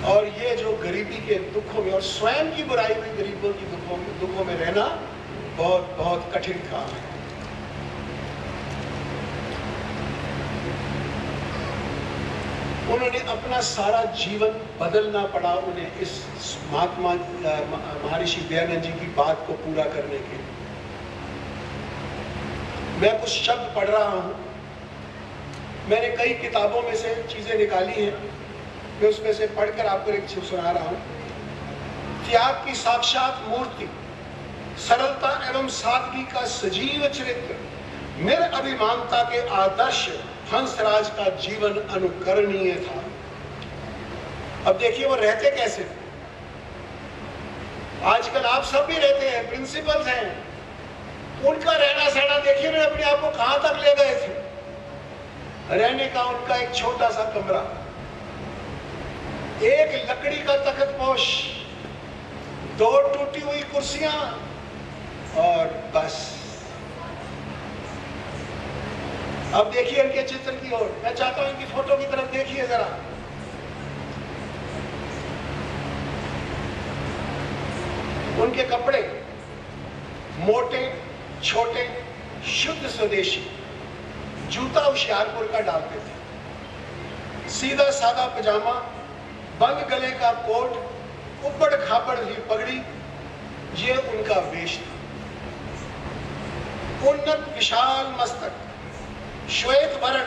और ये जो गरीबी के दुखों में और स्वयं की बुराई में गरीबों की दुखों में रहना बहुत बहुत कठिन काम है। उन्होंने अपना सारा जीवन बदलना पड़ा उन्हें इस महात्मा महर्षि दयानंद जी की बात को पूरा करने के लिए। मैं कुछ शब्द पढ़ रहा हूं, मैंने कई किताबों में से चीजें निकाली हैं, मैं उसमें से पढ़कर आपको एक चीज सुना रहा हूं। त्याग की साक्षात मूर्ति, सरलता एवं सादगी का सजीव चरित्र, निरअभिमानता के आदर्श हंसराज का जीवन अनुकरणीय था। अब देखिए वो रहते कैसे थे। आजकल आप सब भी रहते हैं, प्रिंसिपल्स हैं, उनका रहना सहना देखिए ना, अपने आप को कहां तक ले गए थे। रहने का उनका एक छोटा सा कमरा, एक लकड़ी का तख्तपोश, 2 टूटी हुई कुर्सियां और बस। अब देखिए इनके चित्र की ओर, मैं चाहता हूं इनकी फोटो की तरफ देखिए जरा। उनके कपड़े मोटे छोटे शुद्ध स्वदेशी, जूता होशियारपुर का डालते थे, सीधा सादा पजामा, बंद गले का कोट, उबड़ खाबड़ ही पगड़ी, ये उनका वेश था। उन्नत विशाल मस्तक, श्वेत वर्ण,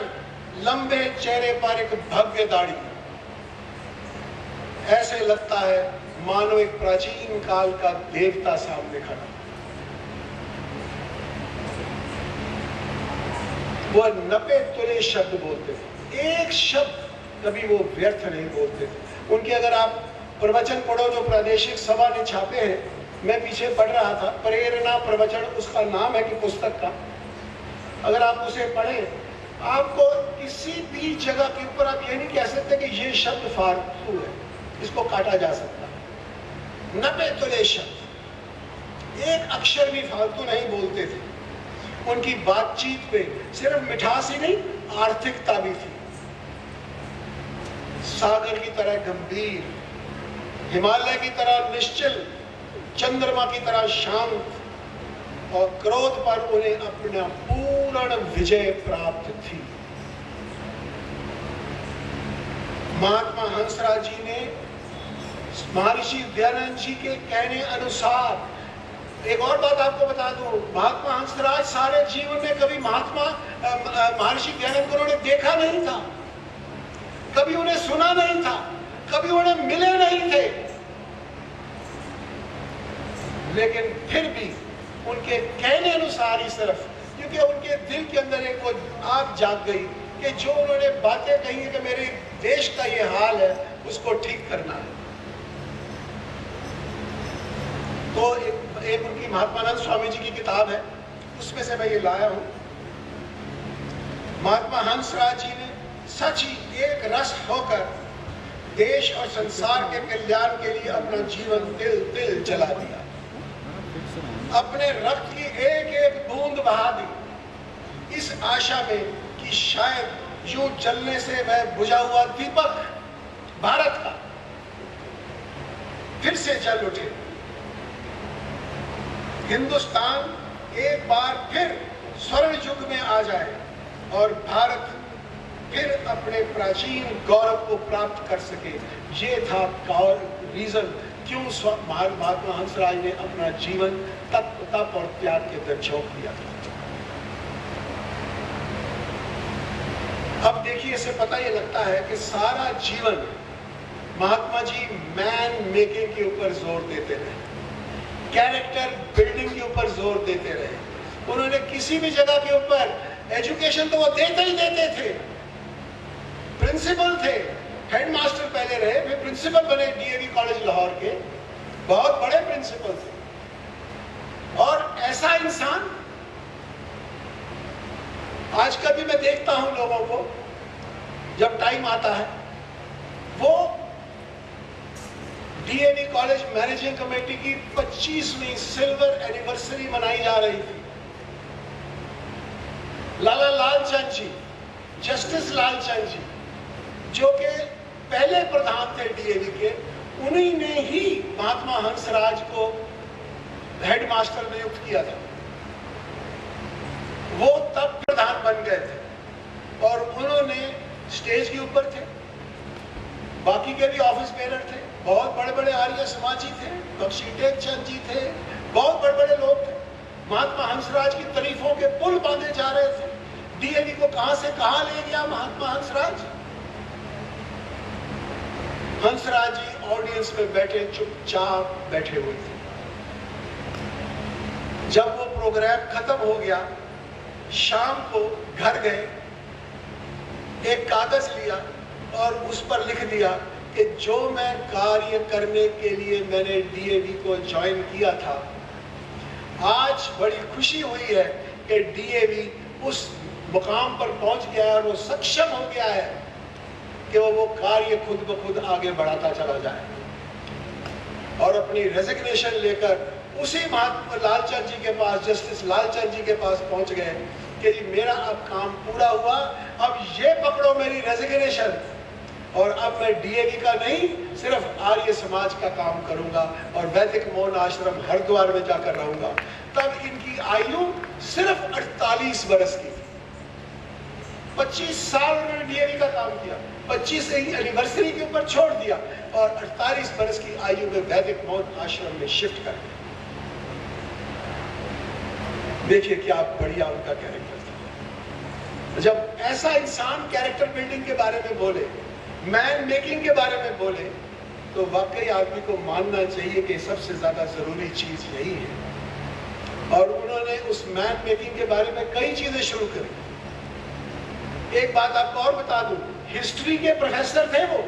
लंबे चेहरे पर एक भव्य दाढ़ी, ऐसे लगता है मानो एक प्राचीन काल का देवता सामने खड़ा। वो 90 तुले शब्द बोलते थे, एक शब्द कभी वो व्यर्थ नहीं बोलते थे। उनके अगर आप प्रवचन पढ़ो जो प्रादेशिक सभा ने छापे हैं, मैं पीछे पढ़ रहा था, प्रेरणा प्रवचन उसका नाम है कि पुस्तक का, अगर आप उसे पढ़ें, आपको किसी भी जगह के ऊपर आप ये नहीं कह सकते कि ये शब्द फालतू है, इसको काटा जा सकता है। 90 तुले शब्द, एक अक्षर भी फालतू नहीं बोलते थे। उनकी बातचीत पे सिर्फ मिठास ही नहीं, आर्थिकता भी थी। सागर की तरह गंभीर, हिमालय की तरह निश्चल, चंद्रमा की तरह शांत, और क्रोध पर उन्हें अपना पूर्ण विजय प्राप्त थी। महात्मा हंसराज जी ने महर्षि दयानंद जी के कहने अनुसार, एक और बात आपको बता दूं, महात्मा हंसराज सारे जीवन में कभी महर्षि दयानंद को उन्होंने देखा नहीं था, कभी उन्हें सुना नहीं था, कभी उन्हें मिले नहीं थे, लेकिन फिर भी उनके कहने अनुसार ही सिर्फ, क्योंकि उनके दिल के अंदर एक वो आग जाग गई कि जो उन्होंने बातें कही है कि मेरे देश का ये हाल है, उसको ठीक करना है। तो एक उनकी महात्मानंद स्वामी जी की किताब है, उसमें से मैं ये लाया हूं। महात्मा हंसराज जी ने सच ही एक रस होकर देश और संसार के कल्याण के लिए अपना जीवन दिल जला दिया, अपने रक्त की एक एक बूंद बहा दी, इस आशा में कि शायद यूं जलने से वह बुझा हुआ दीपक भारत का फिर से जल उठे, हिंदुस्तान एक बार फिर स्वर्ण युग में आ जाए और भारत फिर अपने प्राचीन गौरव को प्राप्त कर सके। ये था रीजन क्यों महात्मा हंसराज ने अपना जीवन तप और त्याग के अंदर झोंक दिया था। अब देखिए, इससे पता ये लगता है कि सारा जीवन महात्मा जी मैन मेकिंग के ऊपर जोर देते रहे, कैरेक्टर बिल्डिंग के ऊपर जोर देते रहे। उन्होंने किसी भी जगह के ऊपर एजुकेशन तो वो देते ही देते थे, प्रिंसिपल थे, हेडमास्टर पहले रहे, फिर प्रिंसिपल बने डीएवी कॉलेज लाहौर के, बहुत बड़े प्रिंसिपल थे। और ऐसा इंसान आज कभी मैं देखता हूं लोगों को, जब टाइम आता है, वो डीएवी कॉलेज मैनेजिंग कमेटी की 25वीं सिल्वर एनिवर्सरी मनाई जा रही थी। लाला लालचंद जी, जस्टिस लालचंद जी, जो कि पहले प्रधान थे डीएवी के, उन्हीं ने ही महात्मा हंसराज को हेडमास्टर नियुक्त किया था। वो तब प्रधान बन गए थे और उन्होंने स्टेज के ऊपर थे, बाकी के भी ऑफिस बेरर थे, बहुत बड़े बड़े आर्य समाजी थे, बख्शी टेक चंद जी थे, बहुत बड़े बड़े लोग थे। महात्मा हंसराज की तारीफों के पुल बांधे जा रहे थे। डीएवी को कहां से कहां ले गया महात्मा हंसराज। हंसराज जी ऑडियंस में बैठे चुपचाप बैठे हुए थे। जब वो प्रोग्राम खत्म हो गया, शाम को घर गए, एक कागज लिया और उस पर लिख दिया कि जो मैं कार्य करने के लिए मैंने डीएवी को ज्वाइन किया था, आज बड़ी खुशी हुई है कि डीएवी उस मुकाम पर पहुंच गया है और वो सक्षम हो गया है कि वो कार्य खुद ब खुद आगे बढ़ाता चला जाए। और अपनी रेजिग्नेशन लेकर उसी महात्मा लालचंद जी के पास, जस्टिस लालचंद जी के पास पहुंच गए कि जी मेरा अब काम पूरा हुआ, अब ये पकड़ो मेरी रेजिग्नेशन, और अब मैं डीएवी का नहीं सिर्फ आर्य समाज का काम करूंगा और वैदिक मौन आश्रम हरिद्वार में जाकर रहूंगा। तब इनकी आयु सिर्फ 48 बरस की थी। 25 साल उन्होंने डीएवी का काम किया, 25 से ही एनिवर्सरी के ऊपर छोड़ दिया और 48 बरस की आयु में वैदिक मौन आश्रम में शिफ्ट कर दिया। देखिए क्या बढ़िया उनका कैरेक्टर था। जब ऐसा इंसान कैरेक्टर बिल्डिंग के बारे में बोले, मैन मेकिंग के बारे में बोले, तो वाकई आदमी को मानना चाहिए कि सबसे ज्यादा जरूरी चीज यही है। और उन्होंने उस मैन मेकिंग के बारे में कई चीजें शुरू करी। एक बात आपको और बता दूं, हिस्ट्री के प्रोफेसर थे वो,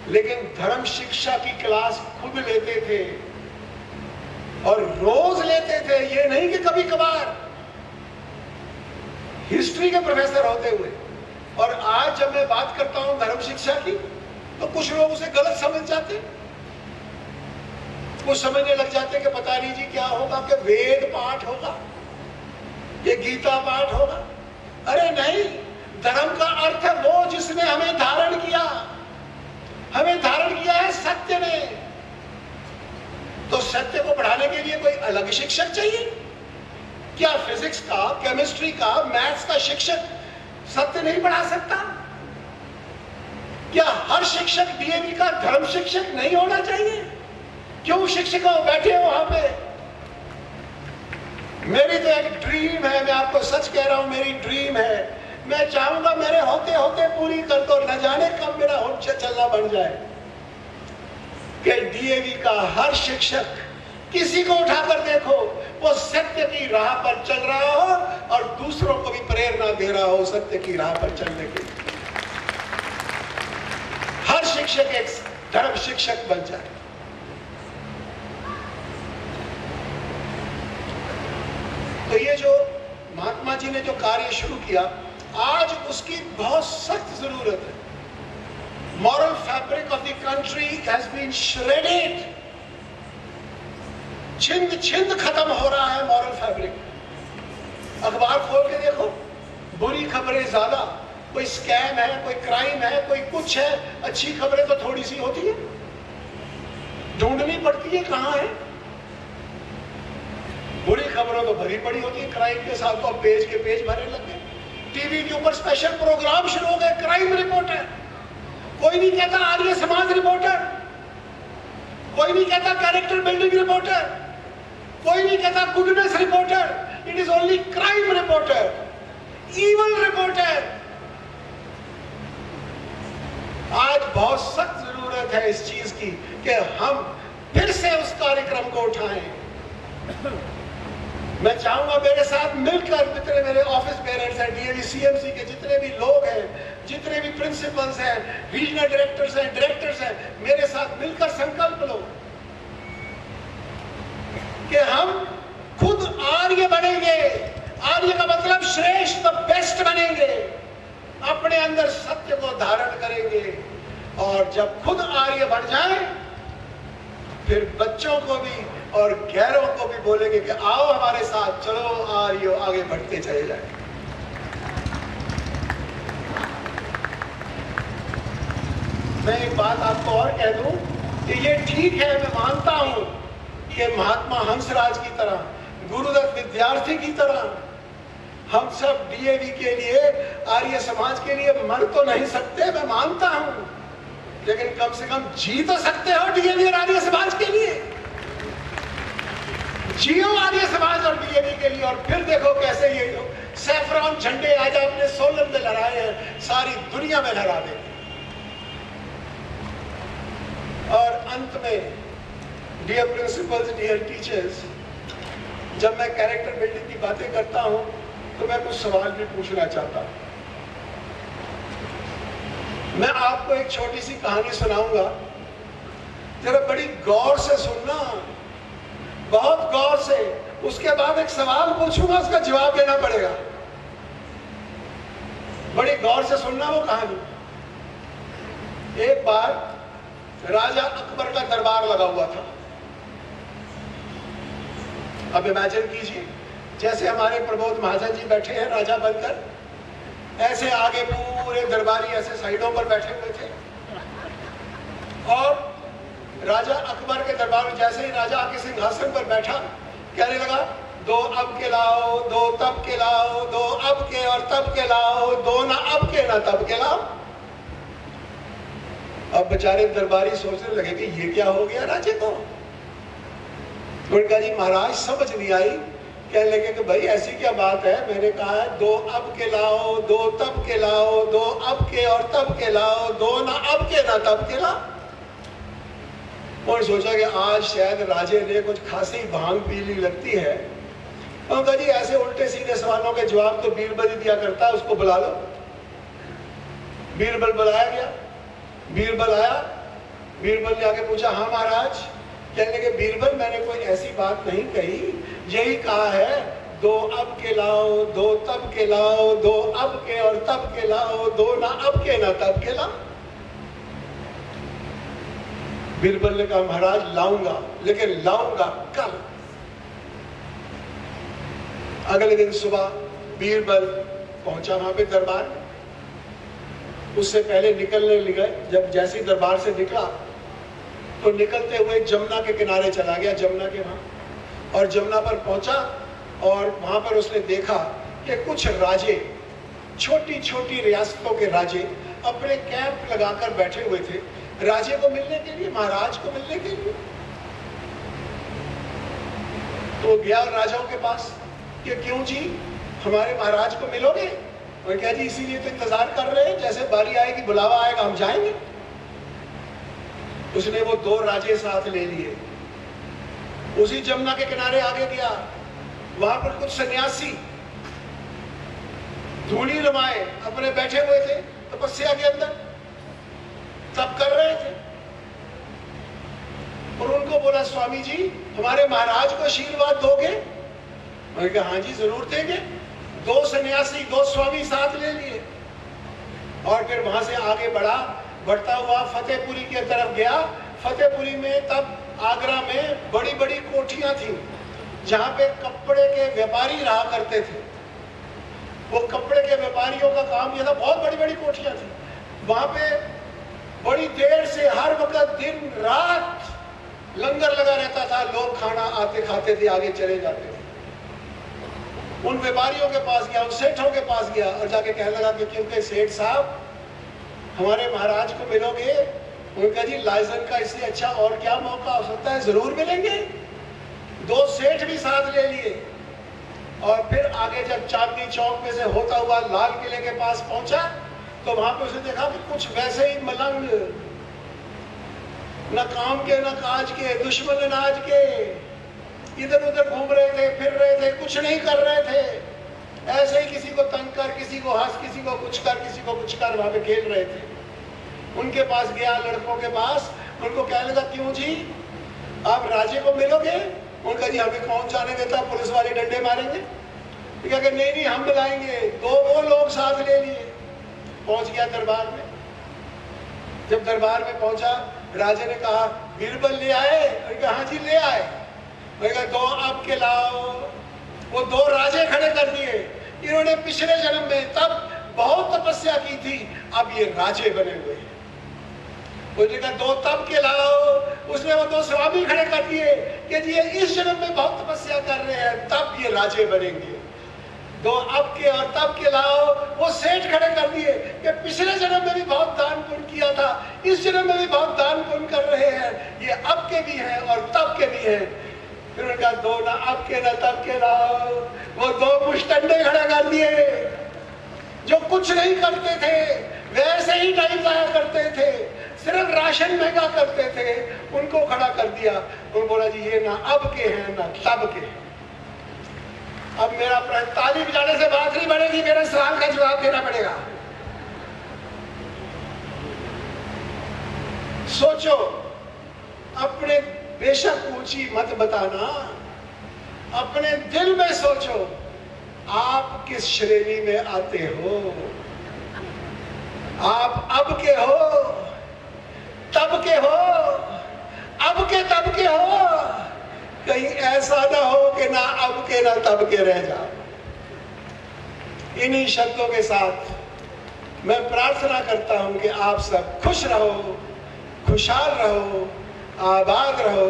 लेकिन धर्म शिक्षा की क्लास खुद लेते थे और रोज लेते थे, ये नहीं कि कभी कभार। हिस्ट्री के प्रोफेसर होते हुए, और आज जब मैं बात करता हूं धर्म शिक्षा की, तो कुछ लोग उसे गलत समझ जाते, कुछ समझने लग जाते कि पता नहीं जी क्या होगा, कि वेद पाठ होगा, ये गीता पाठ होगा। अरे नहीं, धर्म का अर्थ है वो जिसने हमें धारण किया, हमें धारण किया है सत्य ने। तो सत्य को बढ़ाने के लिए कोई अलग शिक्षक चाहिए क्या? फिजिक्स का, केमिस्ट्री का, मैथ्स का शिक्षक सत्य नहीं बढ़ा सकता क्या? हर शिक्षक डीएवी का धर्म शिक्षक नहीं होना चाहिए? क्यों शिक्षक बैठे हो वहां पे? मेरी तो एक ड्रीम है, मैं आपको सच कह रहा हूं, मेरी ड्रीम है, मैं चाहूंगा मेरे होते होते पूरी कर दो, न जाने कब मेरा होठ से चलना बन जाए कि डीएवी का हर शिक्षक किसी को उठाकर देखो, वो सत्य की राह पर चल रहा हो और दूसरों को भी प्रेरणा दे रहा हो सत्य की राह पर चलने के लिए। हर शिक्षक एक धर्म शिक्षक बन जाए। जी ने जो कार्य शुरू किया, आज उसकी बहुत सख्त जरूरत है। Moral fabric of the country has been shredded. छिंद छिंद खत्म हो रहा है मॉरल फैब्रिक। अखबार खोल के देखो, बुरी खबरें ज्यादा, कोई स्कैम है, कोई क्राइम है, कोई कुछ है। अच्छी खबरें तो थोड़ी सी होती है, ढूंढनी पड़ती है कहां है। बुरी खबरों तो भरी पड़ी होती है, क्राइम के साथ तो पेज के पेज भरे लग गए। टीवी के ऊपर स्पेशल प्रोग्राम शुरू हो गए, क्राइम रिपोर्टर। कोई नहीं कहता आर्य समाज रिपोर्टर, कोई नहीं कहता कैरेक्टर बिल्डिंग रिपोर्टर, कोई नहीं कहता goodness reporter. It is only crime reporter, evil reporter. आज बहुत सख्त जरूरत है इस चीज की कि हम फिर से उस कार्यक्रम को उठाएं। मैं चाहूंगा मेरे साथ मिलकर जितने मेरे ऑफिस पेरेंट्स हैं, डीएवी सीएमसी के जितने भी लोग हैं, जितने भी प्रिंसिपल्स हैं, रीजनल डायरेक्टर्स हैं, डायरेक्टर्स हैं, मेरे साथ मिलकर संकल्प लो कि हम खुद आर्य बनेंगे। आर्य का मतलब श्रेष्ठ, द बेस्ट बनेंगे, अपने अंदर सत्य को धारण करेंगे। और जब खुद आर्य बन जाए, फिर बच्चों को भी और गैरों को भी बोलेंगे कि आओ हमारे साथ, चलो आर्य आगे बढ़ते चले जाए। मैं एक बात आपको और कह दूं कि ये ठीक है, मैं मानता हूं कि महात्मा हंसराज की तरह, गुरुदत्त विद्यार्थी की तरह हम सब डीएवी के लिए, आर्य समाज के लिए मर तो नहीं सकते, मैं मानता हूं, लेकिन कम से कम जी तो सकते हो डीएवी और आर्य समाज के लिए। जियो आर्य समाज और डीएवी के लिए, और फिर देखो कैसे ये सैफरॉन झंडे आज आपने सोलन में लहराए हैं, सारी दुनिया में लहरा देंगे। और अंत में, डियर प्रिंसिपल्स, डियर टीचर्स, जब मैं कैरेक्टर बिल्डिंग की बातें करता हूं तो मैं कुछ सवाल भी पूछना चाहता हूं। मैं आपको एक छोटी सी कहानी सुनाऊंगा, जरा बड़ी गौर से सुनना, बहुत गौर से। उसके बाद एक सवाल पूछूंगा, उसका जवाब देना पड़ेगा। बड़ी गौर से सुनना वो कहानी। एक बार राजा अकबर का दरबार लगा हुआ था। अब इमेजिन कीजिए, जैसे हमारे प्रबोध महाजन जी बैठे हैं राजा बनकर, ऐसे आगे पूरे दरबारी ऐसे साइडों पर बैठे हुए थे। और राजा अकबर के दरबार में जैसे ही राजा आके सिंहासन पर बैठा, कहने लगा, दो अब के लाओ, दो तब के लाओ, दो अब के और तब के लाओ, दो ना अब के ना तब के लाओ। अब बेचारे दरबारी सोचने लगे कि ये क्या हो गया राजे को। उन्होंने कहा, जी महाराज समझ नहीं आई। कहने लगे कि भाई ऐसी क्या बात है, मैंने कहा है दो अब के लाओ, दो तब के लाओ, दो अब के और तब के लाओ, दो ना अब के ना तब के लाओ। और सोचा कि आज शायद राजे ने कुछ खासी भांग पी ली लगती है। और कहा, जी ऐसे उल्टे सीधे सवालों के जवाब तो बीरबल ही दिया करता है, उसको बुला लो। बीरबल बुलाया गया। बीरबल आया, बीरबल ने आके पूछा, हाँ महाराज। कहने लगे, बीरबल मैंने कोई ऐसी बात नहीं कही, यही कहा है दो अब के लाओ, दो तब के लाओ, दो अब के और तब के लाओ, दो ना अब के ना तब के लाओ। बीरबल ने कहा, महाराज लाऊंगा, लेकिन लाऊंगा कल। अगले दिन सुबह बीरबल पहुंचा वहां पे दरबार। उससे पहले निकलने लगे, जब जैसे दरबार से निकला तो निकलते हुए जमुना के किनारे चला गया, जमुना के वहां, और जमुना पर पहुंचा। और वहां पर उसने देखा कि कुछ राजे, छोटी छोटी रियासतों के राजे अपने कैंप लगाकर बैठे हुए थे राजे को मिलने के लिए, महाराज को मिलने के लिए। तो गया राजाओं के पास कि क्यों जी, हमारे महाराज को मिलोगे? और क्या जी इसीलिए तो इंतजार कर रहे हैं, जैसे बारी आएगी, बुलावा आएगा, हम जाएंगे। उसने वो दो राजे साथ ले लिए। उसी जमुना के किनारे आगे गया, वहां पर कुछ सन्यासी धूली रमाए अपने बैठे हुए थे तपस्या के अंदर, तप कर रहे थे। और उनको बोला, स्वामी जी हमारे महाराज को आशीर्वाद दोगे? उन्होंने कहा, हाँ जी जरूर देंगे, 2 सन्यासी 2 स्वामी साथ ले लिए और फिर वहां से आगे बढ़ता हुआ फतेहपुरी की तरफ गया। फतेहपुरी में तब आगरा में बड़ी बड़ी कोठियां थी जहां पे कपड़े के व्यापारी रहा करते थे। वो कपड़े के व्यापारियों का काम यह था, बहुत बड़ी बड़ी कोठियां थी। वहां पे बड़ी देर से हर वक्त दिन रात लंगर लगा रहता था, लोग खाना आते खाते थे, आगे चले जाते थे। उन व्यापारियों के पास गया, उन सेठों के पास गया और जाके कहने लगा कि क्योंकि सेठ साहब हमारे महाराज को मिलोगे? उनका जी लाइजन का इससे अच्छा और क्या मौका हो सकता है, जरूर मिलेंगे। 2 सेठ भी साथ ले लिए और फिर आगे जब चांदनी चौक में से होता हुआ लाल किले के पास पहुंचा तो वहां पे उसे देखा कि कुछ वैसे ही मलंग, न काम के न काज के, दुश्मन अनाज के, इधर उधर घूम रहे थे, फिर रहे थे, कुछ नहीं कर रहे थे। ऐसे ही किसी को तंग कर, किसी को हंस, किसी को कुछ कर, किसी को कुछ कर वहां पे खेल रहे थे। उनके पास गया, लड़कों के पास, उनको कहने लगा क्यों जी आप राजे को मिलोगे? उनका जी हमें कौन जाने देता, पुलिस वाले डंडे मारेंगे। कि नहीं हम मिलाएंगे। 2 वो लोग साथ ले लिए। पहुंच गया दरबार में। जब दरबार में पहुंचा, राजे ने कहा बीरबल ले आए? हाँ जी ले आए। मैंने कहा 2 अब के लाओ। वो 2 राजे खड़े कर दिए। इन्होंने पिछले जन्म में तब बहुत तपस्या की थी, अब ये राजे बने हुए हैं। उसने कहा 2 तब के लाओ। उसने वो 2 स्वामी खड़े कर दिए कि जी ये इस जन्म में बहुत तपस्या कर रहे हैं, तब ये राजे बनेंगे। 2 अब के और तब के लाओ। वो सेठ खड़े कर दिए कि पिछले जन्म में भी बहुत दान पुण्य किया था, इस जन्म में भी बहुत दान पुण्य कर रहे हैं, ये अब के भी हैं और तब के भी हैं। फिर उनका 2 ना अब के ना तब के लाओ। वो 2 मुश्तंडे खड़े कर दिए जो कुछ नहीं करते थे, वैसे ही टाइम जाया करते थे, सिर्फ राशन महंगा करते थे, उनको खड़ा कर दिया। उन्होंने बोला जी ये ना अब के हैं ना तब के हैं। अब मेरा ताली बजाने से बात नहीं बढ़ेगी, मेरे सवाल का जवाब देना पड़ेगा। सोचो, अपने बेशक ऊंची मत बताना, अपने दिल में सोचो आप किस श्रेणी में आते हो। आप अब के हो, तब के हो, अब के तब के हो। कहीं ऐसा ना हो कि ना अब के ना तब के रह जाओ। इन्हीं शब्दों के साथ मैं प्रार्थना करता हूं कि आप सब खुश रहो, खुशहाल रहो, आबाद रहो,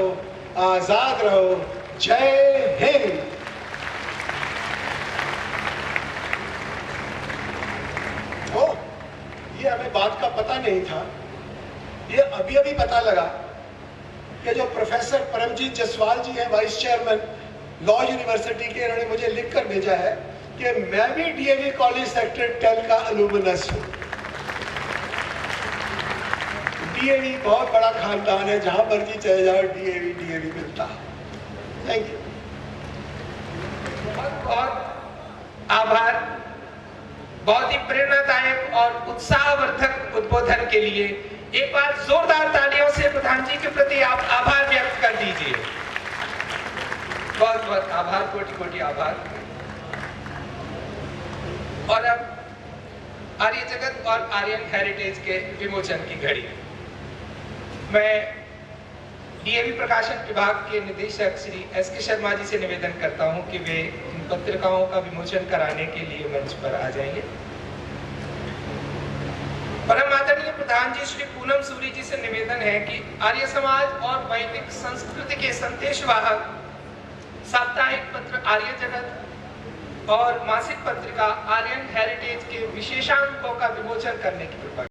आजाद रहो। जय हिंद। ओ, ये हमें बात का पता नहीं था, ये अभी अभी पता लगा कि जो प्रोफेसर परमजीत जसवाल जी हैं, वाइस चेयरमैन लॉ यूनिवर्सिटी के, इन्होंने मुझे लिखकर भेजा है कि मैं भी डीएवी कॉलेज सेक्टर 10 का अलुमनस हूं। डीएवी बहुत बड़ा खानदान है, जहां मर्जी चले जाओ डीएवी मिलता। Thank you. बहुत आभार। बहुत ही प्रेरणादायक और उत्साहवर्धक उद्बोधन के लिए एक बार जोरदार तालियों से प्रधान जी के प्रति आप आभार व्यक्त कर दीजिए। बहुत बहुत आभार, कोटि कोटि आभार। और अब आर्य जगत और आर्यन हेरिटेज के विमोचन की घड़ी। मैं डीएवी प्रकाशन विभाग के निदेशक श्री एस.के. शर्मा जी से निवेदन करता हूं कि वे इन पत्रिकाओं का विमोचन कराने के लिए मंच पर आ जाएंगे। परम आदरणीय प्रधान जी श्री पूनम सूरी जी से निवेदन है कि आर्य समाज और वैदिक संस्कृति के संदेशवाहक साप्ताहिक पत्र आर्य जगत और मासिक पत्रिका आर्यन हेरिटेज के विशेषांकों का विमोचन करने की कृपा